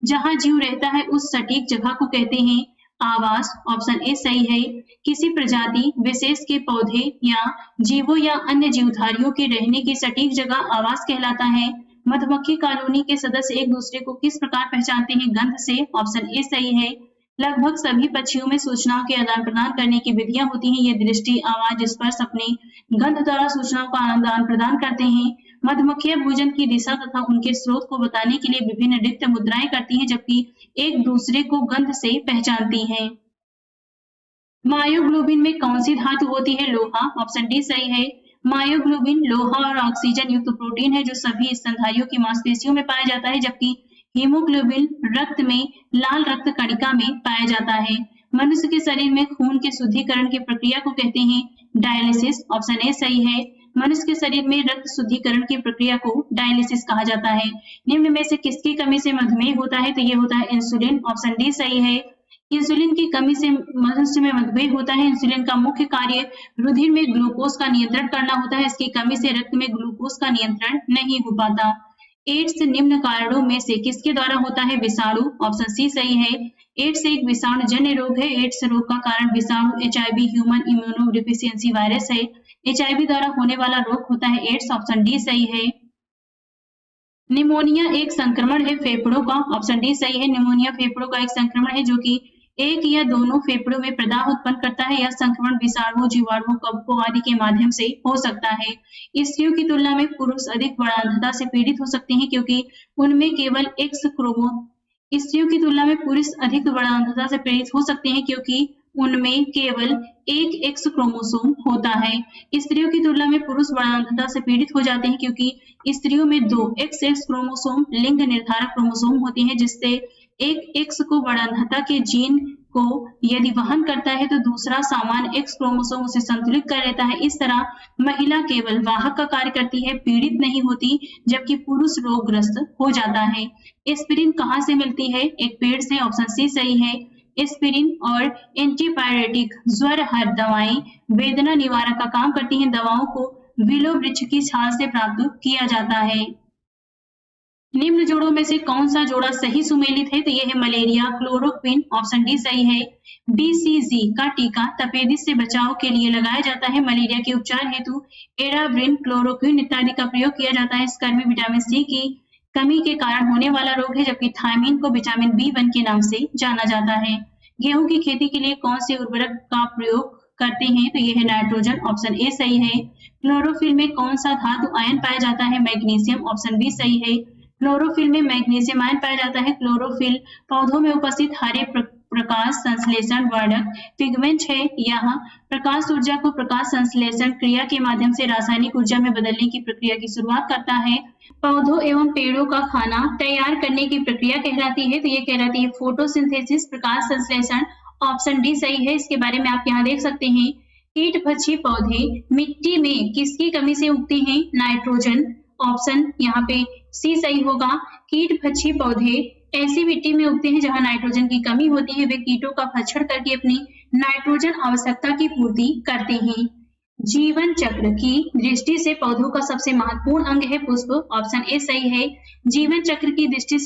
जहां जीव रहता है उस सटीक जगह को कहते हैं आवास। ऑप्शन ए सही है। किसी प्रजाति विशेष के पौधे या जीवों या अन्य जीवधारियों के रहने की सटीक जगह आवास कहलाता है। मधुमक्खी कॉलोनी के सदस्य एक दूसरे को किस प्रकार पहचानते हैं? गंध से। ऑप्शन ए सही है। लगभग सभी पक्षियों में सूचनाओं के आदान प्रदान करने की विधियां होती हैं। ये दृष्टि, आवाज, स्पर्श अपने गंध द्वारा सूचनाओं का आदान प्रदान करते हैं। मधुमक्खियां भोजन की दिशा तथा उनके स्रोत को बताने के लिए विभिन्न नृत्य मुद्राएं करती हैं, जबकि एक दूसरे को गंध से पहचानती हैं। मायोग्लोबिन में कौन सी धातु होती है? लोहा। ऑप्शन डी सही है। मायोग्लोबिन लोहा और ऑक्सीजन युक्त प्रोटीन है जो सभी स्तनधारियों की मांसपेशियों में पाया जाता है, जबकि हीमोग्लोबिन रक्त में लाल रक्त कणिका में पाया जाता है। मनुष्य के शरीर में खून के शुद्धिकरण की प्रक्रिया को कहते हैं डायलिसिस। ऑप्शन ए सही है। मनुष्य के शरीर में रक्त शुद्धिकरण की प्रक्रिया को डायलिसिस कहा जाता है। निम्न में से किसकी कमी से मधुमेह होता है? तो ये होता है इंसुलिन। ऑप्शन डी सही है। इंसुलिन की कमी से मनुष्य में मधुमेह होता है। इंसुलिन का मुख्य कार्य रुधिर में ग्लूकोज का नियंत्रण करना होता है। इसकी कमी से रक्त में ग्लूकोज का नियंत्रण नहीं हो पाता। एड्स निम्न कारणों में से किसके द्वारा होता है? विषाणु। ऑप्शन सी सही है। एड्स एक विषाणुजन्य रोग है। एड्स रोग का कारण विषाणु HIV human immuno deficiency virus है। HIV द्वारा होने वाला रोग होता है एड्स। ऑप्शन डी सही है। निमोनिया एक संक्रमण है फेफड़ों का। ऑप्शन डी सही है। निमोनिया फेफड़ों का एक संक्रमण है जो कि एक या दोनों फेफड़ों में प्रदाह उत्पन्न करता है। यह संक्रमण विषाणुओं, जीवाणुओं, कवकों आदि के माध्यम से हो सकता है। स्त्रियों की तुलना में पुरुष अधिक वर्णांधता से पीड़ित हो सकते हैं क्योंकि उनमें केवल एक्स क्रोमो स्त्रियों की तुलना में पुरुष अधिक वर्णांधता से पीड़ित हो सकते हैं क्योंकि उनमें केवल एक एक्स क्रोमोसोम होता है। स्त्रियों की तुलना में पुरुष वर्णांधता से पीड़ित हो जाते हैं क्योंकि स्त्रियों में 2 XX क्रोमोसोम लिंग निर्धारक क्रोमोसोम होते हैं, जिससे एक एक्स को वर्णांधता के जीन को यदि वहन करता है तो दूसरा समान एक्स क्रोमोसोम उसे संतुलित कर लेता है। इस तरह महिला केवल वाहक का कार्य करती है, पीड़ित नहीं होती, जबकि पुरुष रोगग्रस्त हो जाता है। एस्पिरिन कहाँ से मिलती है? एक पेड़ से। ऑप्शन सी सही है। एस्पिरिन और एंटीपायरेटिक ज्वर हर दवाएं वेदना निवारक का काम करती हैं। दवाओं को विलो वृक्ष की छाल से प्राप्त किया जाता है। निम्न जोड़ों में से कौन सा जोड़ा सही सुमेलित है? तो यह है मलेरिया, क्लोरोक्विन। ऑप्शन डी सही है। BCG का टीका तपेदिक से बचाव के लिए लगाया जाता है। मलेरिया के उपचार हेतु एडाब्रिन, क्लोरोक्विन इत्यादि का प्रयोग किया जाता है। स्कर्वी विटामिन सी की कमी के कारण होने वाला रोग है, जबकि थायमिन को विटामिन B1 के नाम से जाना जाता है। गेहूं की खेती के लिए कौन से उर्वरक का प्रयोग करते हैं? तो यह है नाइट्रोजन। ऑप्शन ए सही है। क्लोरोफिल में कौन सा धातु आयन पाया जाता है? मैग्नीशियम। ऑप्शन बी सही है। क्लोरोफिल में मैग्नीशियम आयन पाया जाता है। क्लोरोफिल पौधों में उपस्थित हरे प्रकाश संश्लेषण वर्धक पिगमेंट है। यह प्रकाश ऊर्जा को प्रकाश संश्लेषण क्रिया के माध्यम से रासायनिक ऊर्जा में बदलने की प्रक्रिया की शुरुआत करता है। पौधों एवं पेड़ों का खाना तैयार करने की प्रक्रिया कहलाती है। तो ये कहलाती है फोटोसिंथेसिस, प्रकाश संश्लेषण। ऑप्शन डी सही है। इसके बारे में आप यहाँ देख सकते हैं। कीट भक्षी पौधे मिट्टी में किसकी कमी से उगते हैं? नाइट्रोजन। ऑप्शन यहाँ पे सी सही होगा। कीट भक्षी पौधे ऐसी मिट्टी में उगते हैं जहां नाइट्रोजन की कमी होती है। वे कीटों का भक्षण करके अपनी नाइट्रोजन आवश्यकता की पूर्ति करते हैं। जीवन चक्र की दृष्टि से पौधों का सबसे महत्वपूर्ण अंग है पुष्प। ऑप्शन ए सही है। जीवन चक्र की दृष्टि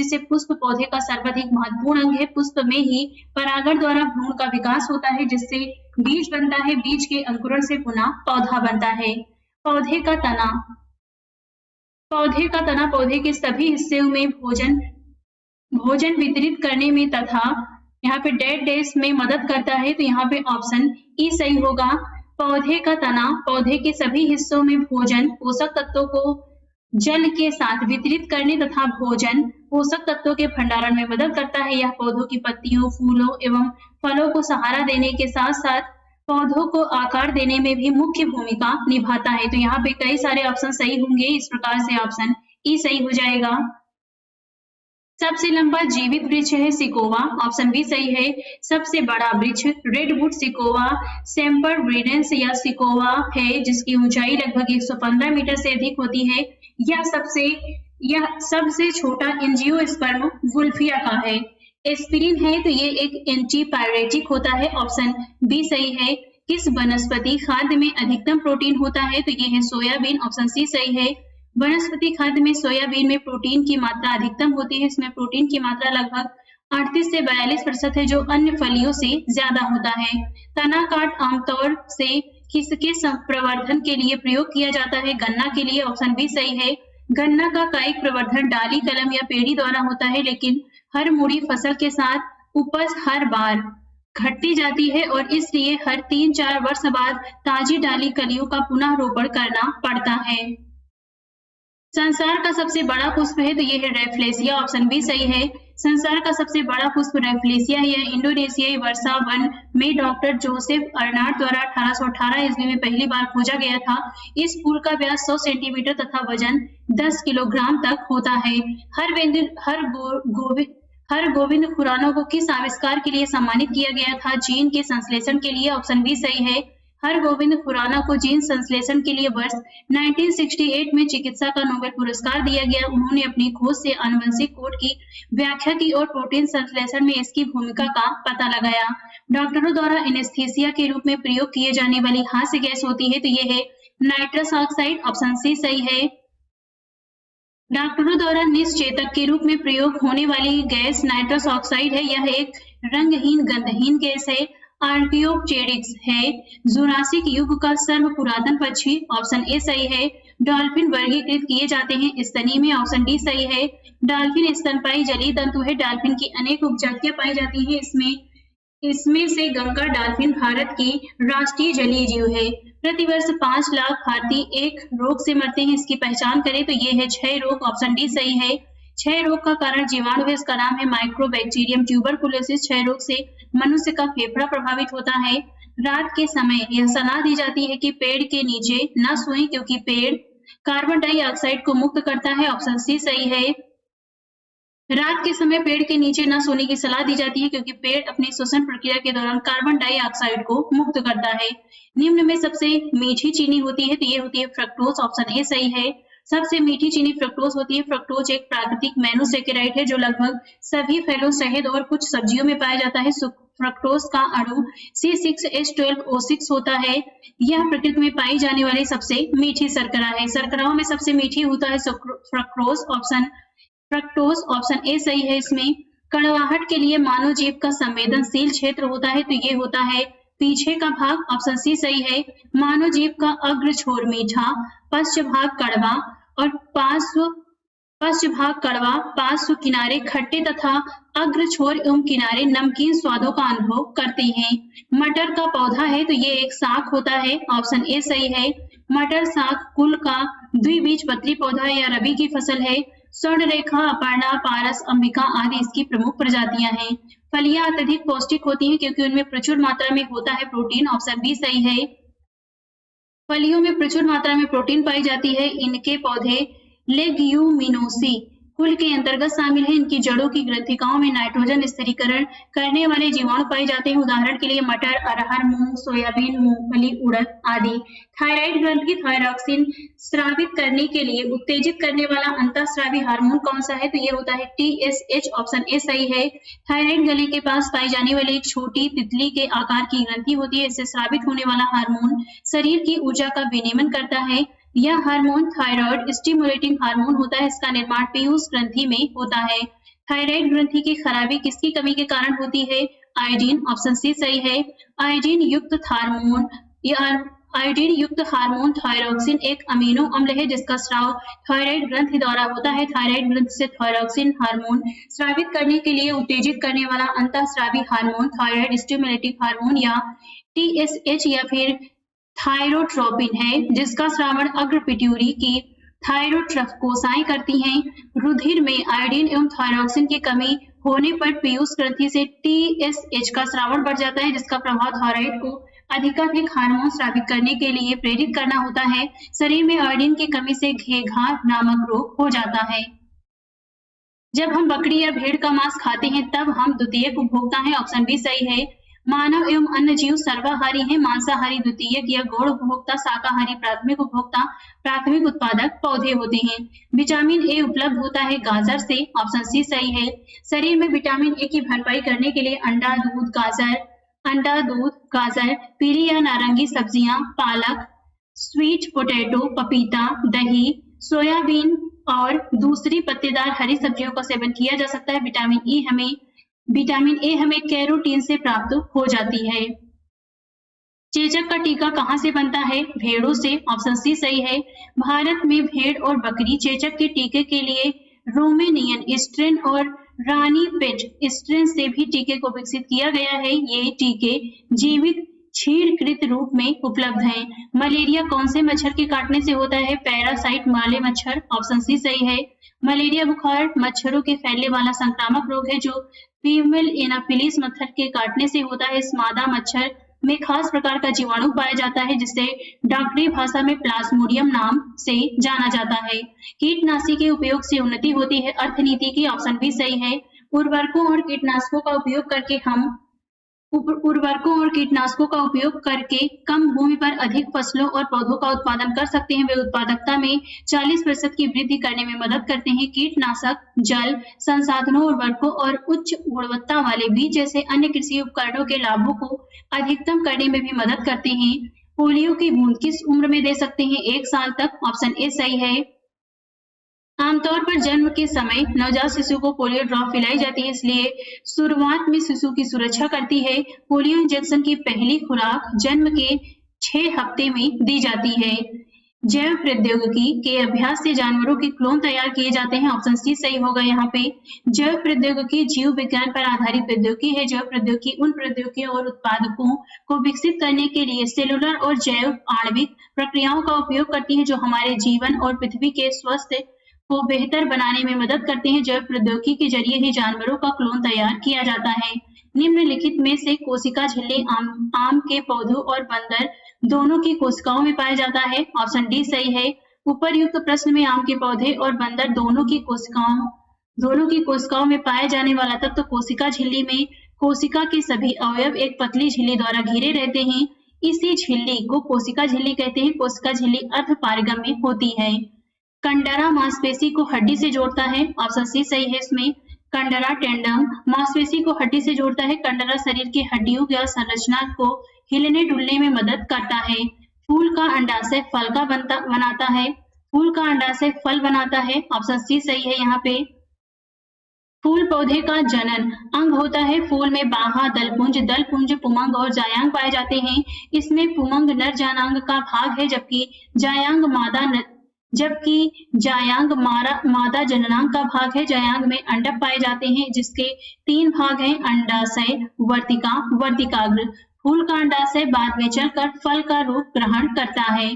से पुष्प पौधे का सर्वाधिक महत्वपूर्ण अंग है। पुष्प में ही परागण द्वारा भ्रूण का विकास होता है, जिससे बीज बनता है। बीज के अंकुरण से पुनः पौधा बनता है। पौधे का तना पौधे के सभी हिस्सों में भोजन वितरित करने में तथा यहाँ पे डेड डेज में मदद करता है। तो यहाँ पे ऑप्शन ई सही होगा। पौधे का तना पौधे के सभी हिस्सों में भोजन पोषक तत्वों को जल के साथ वितरित करने तथा भोजन पोषक तत्वों के भंडारण में मदद करता है। यह पौधों की पत्तियों, फूलों एवं फलों को सहारा देने के साथ साथ पौधों को आकार देने में भी मुख्य भूमिका निभाता है। तो यहाँ पे कई सारे ऑप्शन सही होंगे, इस प्रकार से ऑप्शन ई सही हो जाएगा। सबसे लंबा जीवित वृक्ष है सिकोवा, ऑप्शन बी सही है। सबसे बड़ा वृक्ष रेडवुड सिकोवा सेम्परविडेंस या सिकोवा है, जिसकी ऊंचाई लगभग 115 मीटर से अधिक होती है। यह सबसे छोटा एंजियोस्पर्म वुल्फिया का है। एस्पिरिन है तो ये एक एंटीपायरेटिक होता है, ऑप्शन बी सही है। किस वनस्पति खाद्य में अधिकतम प्रोटीन होता है, तो ये है सोयाबीन, ऑप्शन सी सही है। वनस्पति खाद्य में सोयाबीन में प्रोटीन की मात्रा अधिकतम होती है। इसमें प्रोटीन की मात्रा लगभग 38 से 42% है, जो अन्य फलियों से ज्यादा होता है। तना काट आमतौर से किसके प्रवर्धन के लिए प्रयोग किया जाता है, गन्ना के लिए, ऑप्शन बी सही है। गन्ना का कायिक प्रवर्धन डाली, कलम या पेड़ी द्वारा होता है, लेकिन हर मुड़ी फसल के साथ उपज हर बार घटती जाती है और इसलिए हर 3-4 वर्ष बाद ताजी डाली कलियों का पुनः रोपण करना पड़ता है। संसार का सबसे बड़ा पुष्प है तो ये है रेफ्लेसिया, ऑप्शन बी सही है। संसार का सबसे बड़ा पुष्प रेफ्लेसिया है। यह इंडोनेशियाई वर्षा वन में डॉक्टर जोसेफ अर्नाट द्वारा 1818 ईस्वी में पहली बार खोजा गया था। इस फूल का व्यास 100 सेंटीमीटर तथा वजन 10 किलोग्राम तक होता है। हर गोविंद खुराना को किस आविष्कार के लिए सम्मानित किया गया था, जीन के संश्लेषण के लिए, ऑप्शन बी सही है। हर गोविंद खुराना को जीन संश्लेषण के लिए वर्ष 1968 में चिकित्सा का नोबेल पुरस्कार दिया गया। उन्होंने अपनी खोज से आनुवंशिक कोड की व्याख्या की और प्रोटीन संश्लेषण में इसकी भूमिका का पता लगाया। डॉक्टरों द्वारा एनेस्थीसिया के रूप में प्रयोग किए जाने वाली हास्य गैस होती है तो ये है नाइट्रस ऑक्साइड, ऑप्शन सी सही है। डॉक्टरों द्वारा निश्चेतक के रूप में प्रयोग होने वाली गैस नाइट्रस ऑक्साइड है। यह एक रंगहीन गंधहीन गैस है। आर्कियोप्टेरिक्स है जुरासिक युग का सर्व पुरातन पक्षी, ऑप्शन ए सही है। डॉल्फिन वर्गीकृत किए जाते हैं स्तनी में, ऑप्शन डी सही है। डॉल्फिन स्तनपायी जलीय तंतु है। डॉल्फिन की अनेक उपजातियां पाई जाती हैं। इसमें से गंगा डॉल्फिन भारत की राष्ट्रीय जलीय जीव है। प्रतिवर्ष 5 लाख भारतीय एक रोग से मरते हैं। इसकी पहचान करें तो ये है क्षय रोग, ऑप्शन डी सही है। क्षय रोग का कारण जीवाणु है, इसका नाम है माइक्रोबैक्टीरियम ट्यूबरकुलोसिस। क्षय रोग से मनुष्य का फेफड़ा प्रभावित होता है। रात के समय यह सलाह दी जाती है कि पेड़ के नीचे न सोएं, क्योंकि पेड़ कार्बन डाइऑक्साइड को मुक्त करता है, ऑप्शन सी सही है। रात के समय पेड़ के नीचे न सोने की सलाह दी जाती है, क्योंकि पेड़ अपनी श्वसन प्रक्रिया के दौरान कार्बन डाइऑक्साइड को मुक्त करता है। निम्न में सबसे मीठी चीनी होती है तो ये होती है फ्रक्टोज, ऑप्शन ए सही है। सबसे मीठी चीनी फ्रक्टोज होती है। फ्रक्टोज एक प्राकृतिक मोनोसेकेराइड है जो लगभग सभी फलों, शहद और कुछ सब्जियों में पाया जाता है। फ्रक्टोज का अणु C6H12O6 होता है। यह प्रकृति में पाई जाने वाली सबसे मीठी शर्करा है। शर्कराओं में सबसे मीठी होता है फ्रक्टोज, ऑप्शन ए सही है। इसमें कड़वाहट के लिए मानव जीभ का संवेदनशील क्षेत्र होता है तो ये होता है पीछे का भाग, ऑप्शन सी सही है। मानव जीभ का अग्र छोर मीठा, पश्च भाग कड़वा और पार्श्व किनारे खट्टे तथा अग्र छोर एवं किनारे नमकीन स्वादों का अनुभव करते हैं। मटर का पौधा है तो ये एक शाक होता है, ऑप्शन ए सही है। मटर शाक कुल का द्विबीजपत्री पौधा या रबी की फसल है। स्वर्णरेखा, अपर्णा, पारस, अंबिका आदि इसकी प्रमुख प्रजातियां हैं। फलियां अत्यधिक पौष्टिक होती हैं क्योंकि उनमें प्रचुर मात्रा में होता है प्रोटीन, ऑप्शन बी सही है। फलियों में प्रचुर मात्रा में प्रोटीन पाई जाती है। इनके पौधे लेग्यूमिनोसी कुल के अंतर्गत शामिल है। इनकी जड़ों की ग्रंथिकाओं में नाइट्रोजन स्थिरीकरण करने वाले जीवाणु पाए जाते हैं। उदाहरण के लिए मटर, अरहर, मूंग, सोयाबीन, मूंगफली, उड़द आदि। थायराइड ग्रंथि थायरॉक्सिन स्रावित करने के लिए उत्तेजित करने वाला अंतःस्रावी हार्मोन कौन सा है तो ये होता है TSH, ऑप्शन ए सही है। थायराइड गले के पास पाई जाने वाली एक छोटी तितली के आकार की ग्रंथि होती है। इससे स्रावित होने वाला हार्मोन शरीर की ऊर्जा का विनियमन करता है। यह हार्मोन थायराइड स्टिमुलेटिंग हार्मोन होता है। इसका निर्माण पीयूष ग्रंथि में होता है। थायराइड ग्रंथि की खराबी किसकी कमी के कारण होती है? आयोडीन, ऑप्शन सी सही है। आयोडीन युक्त हार्मोन थायरॉक्सिन एक अमीनो अम्ल है जिसका स्राव थायराइड ग्रंथि द्वारा होता है। थायराइड ग्रंथि से थायरॉक्सिन हार्मोन स्रावित करने के लिए उत्तेजित करने वाला अंतःस्रावी हार्मोन थायराइड स्टिमुलेटिंग हार्मोन या TSH या फिर थायरोट्रोपिन है, जिसका श्रावण अग्र पिट्यूटरी की थायरोट्रफ कोशिकाएं करती हैं। रुधिर में आयोडीन एवं थायरॉक्सिन की कमी होने पर पीयूष ग्रंथि से TSH का श्रावण बढ़ जाता है, जिसका प्रभाव थायराइड को अधिकाधिक हार्मोन स्रावित करने के लिए प्रेरित करना होता है। शरीर में आयोडीन की कमी से घेघा नामक रोग हो जाता है। जब हम बकरी या भेड़ का मांस खाते हैं तब हम द्वितीयक उपभोक्ता हैं। ऑप्शन बी सही है। मानव एवं अन्य जीव सर्वाहारी हैं, मांसाहारी द्वितीयक या गौण उपभोक्ता, शाकाहारी प्राथमिक उपभोक्ता, प्राथमिक उत्पादक पौधे होते हैं। विटामिन ए उपलब्ध होता है गाजर से। ऑप्शन सी सही है। शरीर में विटामिन ए की भरपाई करने के लिए अंडा, दूध, गाजर, पीली या नारंगी सब्जियां, पालक, स्वीट पोटैटो, पपीता, दही, सोयाबीन और दूसरी पत्तेदार हरी सब्जियों का सेवन किया जा सकता है। विटामिन ए हमें कैरोटीन से प्राप्त हो जाती है। चेचक का टीका कहाँ से बनता है? भेड़ों से। ऑप्शन सी सही है। भारत में भेड़ और बकरी चेचक के टीके के लिए रोमेनियन स्ट्रेन और रानीपेट स्ट्रेन से भी टीके को विकसित किया गया है। ये टीके जीवित क्षीणकृत रूप में उपलब्ध हैं। मलेरिया कौन से मच्छर के काटने से होता है? पैरासाइट माले मच्छर। ऑप्शन सी सही है। मलेरिया बुखार मच्छरों के फैलने वाला संक्रामक रोग है जो फीमेल एनाफिलिस मच्छर के काटने से होता है। इस मादा मच्छर में खास प्रकार का जीवाणु पाया जाता है जिसे डॉक्टरी भाषा में प्लाज्मोडियम नाम से जाना जाता है। कीटनाशी के उपयोग से उन्नति होती है। अर्थनीति की। ऑप्शन बी सही है। उर्वरकों और कीटनाशकों का उपयोग करके कम भूमि पर अधिक फसलों और पौधों का उत्पादन कर सकते हैं। वे उत्पादकता में 40% की वृद्धि करने में मदद करते हैं। कीटनाशक जल संसाधनों, उर्वरकों और उच्च गुणवत्ता वाले बीज जैसे अन्य कृषि उपकरणों के लाभों को अधिकतम करने में भी मदद करते हैं। पोलियो की बूंद किस उम्र में दे सकते हैं? 1 साल तक। ऑप्शन ए सही है। आमतौर पर जन्म के समय नवजात शिशु को पोलियो ड्रॉप पिलाई जाती है, इसलिए शुरुआत में शिशु की सुरक्षा करती है। पोलियो इंजेक्शन की पहली खुराक जन्म के 6 हफ्ते में दी जाती है। जैव प्रौद्योगिकी के अभ्यास से जानवरों के क्लोन तैयार किए जाते हैं। ऑप्शन सी सही होगा यहाँ पे। जैव प्रौद्योगिकी जीव विज्ञान पर आधारित प्रौद्योगिकी है। जैव प्रौद्योगिकी उन प्रौद्योगिकियों और उत्पादकों को विकसित करने के लिए सेलुलर और जैव आणविक प्रक्रियाओं का उपयोग करती है जो हमारे जीवन और पृथ्वी के स्वास्थ्य को बेहतर बनाने में मदद करते हैं। जैव प्रौद्योगिकी के जरिए ही जानवरों का क्लोन तैयार किया जाता है। निम्नलिखित में से कोशिका झिल्ली आम के पौधों और बंदर दोनों की कोशिकाओं में पाया जाता है। ऑप्शन डी सही है। उपर्युक्त प्रश्न में आम के पौधे और बंदर दोनों की कोशिकाओं में पाए जाने वाला तत्व कोशिका झिल्ली में कोशिका के सभी अवयव एक पतली झिल्ली द्वारा घिरे रहते हैं। इसी झिल्ली को कोशिका झिल्ली कहते हैं। कोशिका झिल्ली अर्धपारगम्य होती है। कंडरा मांसपेशी को हड्डी से जोड़ता है। ऑप्शन सी सही है। इसमें कंडरा टेंडम मांसपेशी को हड्डी से जोड़ता है। कंडरा शरीर की हड्डियों या संरचना को हिलने डुलने में मदद करता है। फूल का अंडाशय फल का बनाता है। फूल का अंडाशय फल बनाता है। ऑप्शन सी सही है यहाँ पे। फूल पौधे का जनन अंग होता है। फूल में बाहा, दलपुंज, पुमंग और जायांग पाए जाते हैं। इसमें पुमंग नर जनांग का भाग है जबकि जायांग मादा जननांग का भाग है। जायांग में अंडक पाए जाते हैं जिसके 3 भाग हैं, अंडाशय, वर्तिकाग्र। फूल का अंडाशय बाद में चलकर फल का रूप ग्रहण करता है।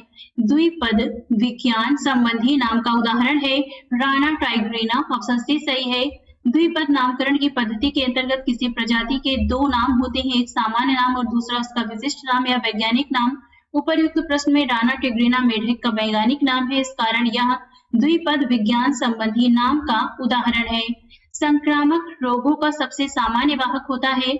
द्विपद विज्ञान संबंधी नाम का उदाहरण है राना टाइग्रीना। ऑप्शन सी सही है। द्विपद नामकरण की पद्धति के अंतर्गत किसी प्रजाति के 2 नाम होते हैं, एक सामान्य नाम और दूसरा उसका विशिष्ट नाम या वैज्ञानिक नाम। उपर्युक्त प्रश्न में राना टिग्रीना मेढक का वैज्ञानिक नाम है, इस कारण यह द्विपद विज्ञान संबंधी नाम का उदाहरण है। संक्रामक रोगों का सबसे सामान्य वाहक होता है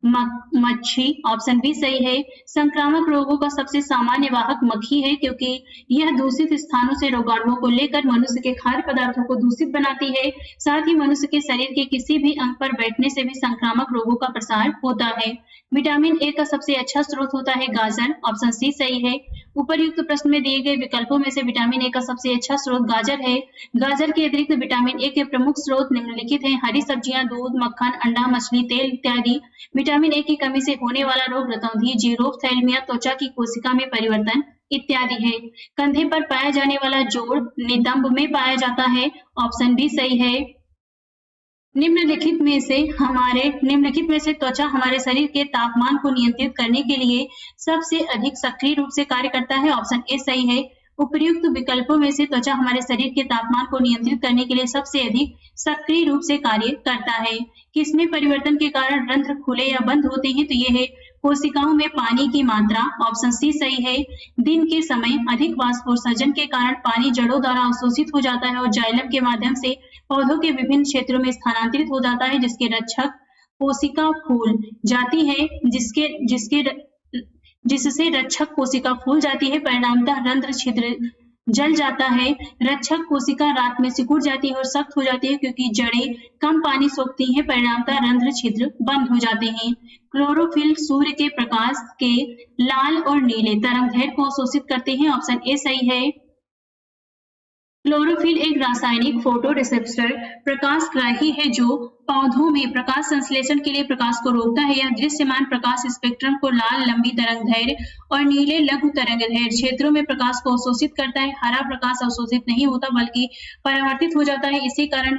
मच्छी। ऑप्शन बी सही है। संक्रामक रोगों का सबसे सामान्य वाहक मक्खी है क्योंकि यह दूषित स्थानों से रोगाणुओं को लेकर मनुष्य के खाद्य पदार्थों को दूषित बनाती है। साथ ही मनुष्य के शरीर के किसी भी अंग पर बैठने से भी संक्रामक रोगों का प्रसार होता है। विटामिन ए का सबसे अच्छा स्रोत होता है गाजर। ऑप्शन सी सही है। उपर्युक्त प्रश्न में दिए गए विकल्पों में से विटामिन ए का सबसे अच्छा स्रोत गाजर है। गाजर के अतिरिक्त विटामिन ए के प्रमुख स्रोत निम्नलिखित हैं, हरी सब्जियां, दूध, मक्खन, अंडा, मछली, तेल इत्यादि। विटामिन ए की कमी से होने वाला रोग रतौंधी, जीरोफ्थैल्मिया, त्वचा की कोशिका में परिवर्तन इत्यादि है। कंधे पर पाया जाने वाला जोड़ नितंब में पाया जाता है। ऑप्शन बी सही है। निम्नलिखित में से त्वचा हमारे शरीर के तापमान को नियंत्रित करने के लिए सबसे अधिक सक्रिय रूप से कार्य करता है। ऑप्शन ए सही है। उपर्युक्त विकल्पों में से त्वचा हमारे शरीर के तापमान को नियंत्रित करने के लिए सबसे अधिक सक्रिय रूप से कार्य करता है। किसमें परिवर्तन के कारण रंध्र खुले या बंद होते हैं? तो ये है कोशिकाओं में पानी की मात्रा, ऑप्शन सी सही है। दिन के समय अधिक वाष्पोत्सर्जन के कारण पानी जड़ों द्वारा अवशोषित हो जाता है और जाइलम के माध्यम से पौधों के विभिन्न क्षेत्रों में स्थानांतरित हो जाता है, जिसके रक्षक कोशिका फूल जाती है, जिससे रक्षक कोशिका फूल जाती है। परिणामतः रंध्र छिद्र जल जाता है। रक्षक कोशिका रात में सिकुड़ जाती है और सख्त हो जाती है, क्योंकि जड़ें कम पानी सोखती हैं। परिणामतः रंध्र छिद्र बंद हो जाते हैं। क्लोरोफिल सूर्य के प्रकाश के लाल और नीले तरंगदैर्घ्य को अवशोषित करते हैं, ऑप्शन ए सही है। क्लोरोफिल एक रासायनिक फोटो रिसेप्टर प्रकाशग्राही है जो पौधों में प्रकाश संश्लेषण के लिए प्रकाश को रोकता है। यह दृश्यमान प्रकाश स्पेक्ट्रम को लाल लंबी तरंगदैर्घ्य और नीले लघु तरंगदैर्घ्य क्षेत्रों में प्रकाश को अवशोषित करता है। हरा प्रकाश अवशोषित नहीं होता बल्कि परावर्तित हो जाता है। इसी कारण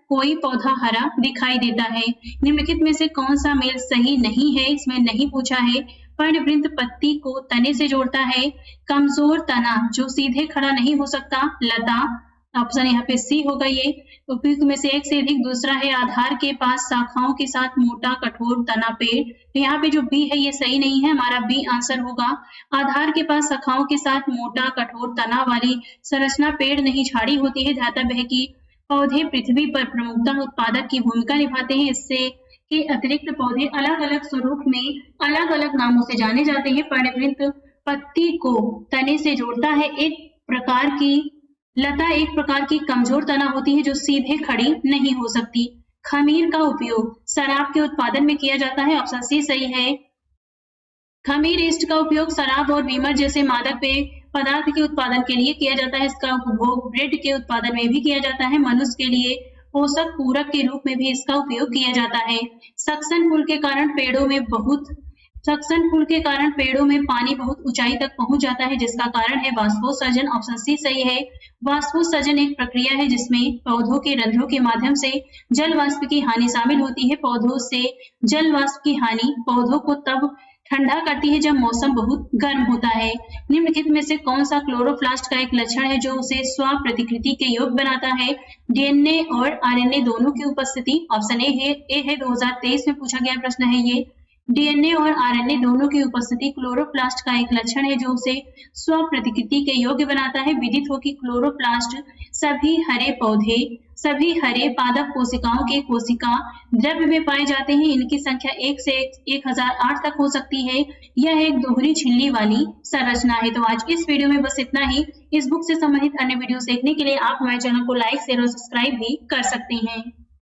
कोई पौधा हरा दिखाई देता है। निम्नलिखित में से कौन सा मेल सही नहीं है, इसमें नहीं पूछा है। पर्णवृंत पत्ती को तने से जोड़ता है। कमजोर तना जो सीधे खड़ा नहीं हो सकता, लता, ऑप्शन यहाँ पे सी होगा। ये उपयुक्त में से एक से अधिक। दूसरा है आधार के पास शाखाओं के साथ मोटा कठोर तना पेड़, तो यहाँ पे जो बी है ये सही नहीं है, हमारा बी आंसर होगा। आधार के पास शाखाओं के साथ मोटा कठोर तना वाली संरचना पेड़ नहीं झाड़ी होती है। ध्यातव्य है कि पौधे पृथ्वी पर प्रमुखतः उत्पादक की भूमिका निभाते हैं। इससे के अतिरिक्त पौधे अलग अलग स्वरूप में अलग अलग नामों से जाने जाते हैं। पर्णवृंत पत्ती को तने से जोड़ता है। लता एक प्रकार की कमजोर तना होती है जो सीधे खड़ी नहीं हो सकती। खमीर का उपयोग शराब के उत्पादन में किया जाता है, ऑप्शन सी सही है। खमीर ईस्ट का उपयोग शराब और बीमर जैसे मादक पेय पदार्थ के उत्पादन के लिए किया जाता है। इसका उपभोग ब्रेड के उत्पादन में भी किया जाता है। मनुष्य के लिए पोषक पूरक के रूप में भी इसका उपयोग किया जाता है। सक्शन पुल के कारण पेड़ों में पानी बहुत ऊंचाई तक पहुंच जाता है, जिसका कारण है वाष्पोत्सर्जन, ऑप्शन सी सही है। वाष्पोत्सर्जन एक प्रक्रिया है जिसमें पौधों के रंध्रों के माध्यम से जल वाष्प की हानि शामिल होती है। पौधों से जल वाष्प की हानि पौधों को तब ठंडा करती है जब मौसम बहुत गर्म होता है। निम्नलिखित में से कौन सा क्लोरोप्लास्ट का एक लक्षण है जो उसे स्व प्रतिकृति के योग्य बनाता है? डीएनए और आरएनए दोनों की उपस्थिति, ऑप्शन ए है 2023 में पूछा गया प्रश्न है ये। डीएनए और आरएनए दोनों की उपस्थिति क्लोरोप्लास्ट का एक लक्षण है जो उसे स्व प्रतिकृति के योग्य बनाता है। विदित हो कि क्लोरोप्लास्ट सभी हरे पादप कोशिकाओं के कोशिका द्रव्य में पाए जाते हैं। इनकी संख्या 1 से 1008 तक हो सकती है। यह एक दोहरी झिल्ली वाली संरचना है। तो आज इस वीडियो में बस इतना ही। इस बुक से संबंधित अन्य वीडियो देखने के लिए आप हमारे चैनल को लाइक, शेयर और सब्सक्राइब भी कर सकते हैं।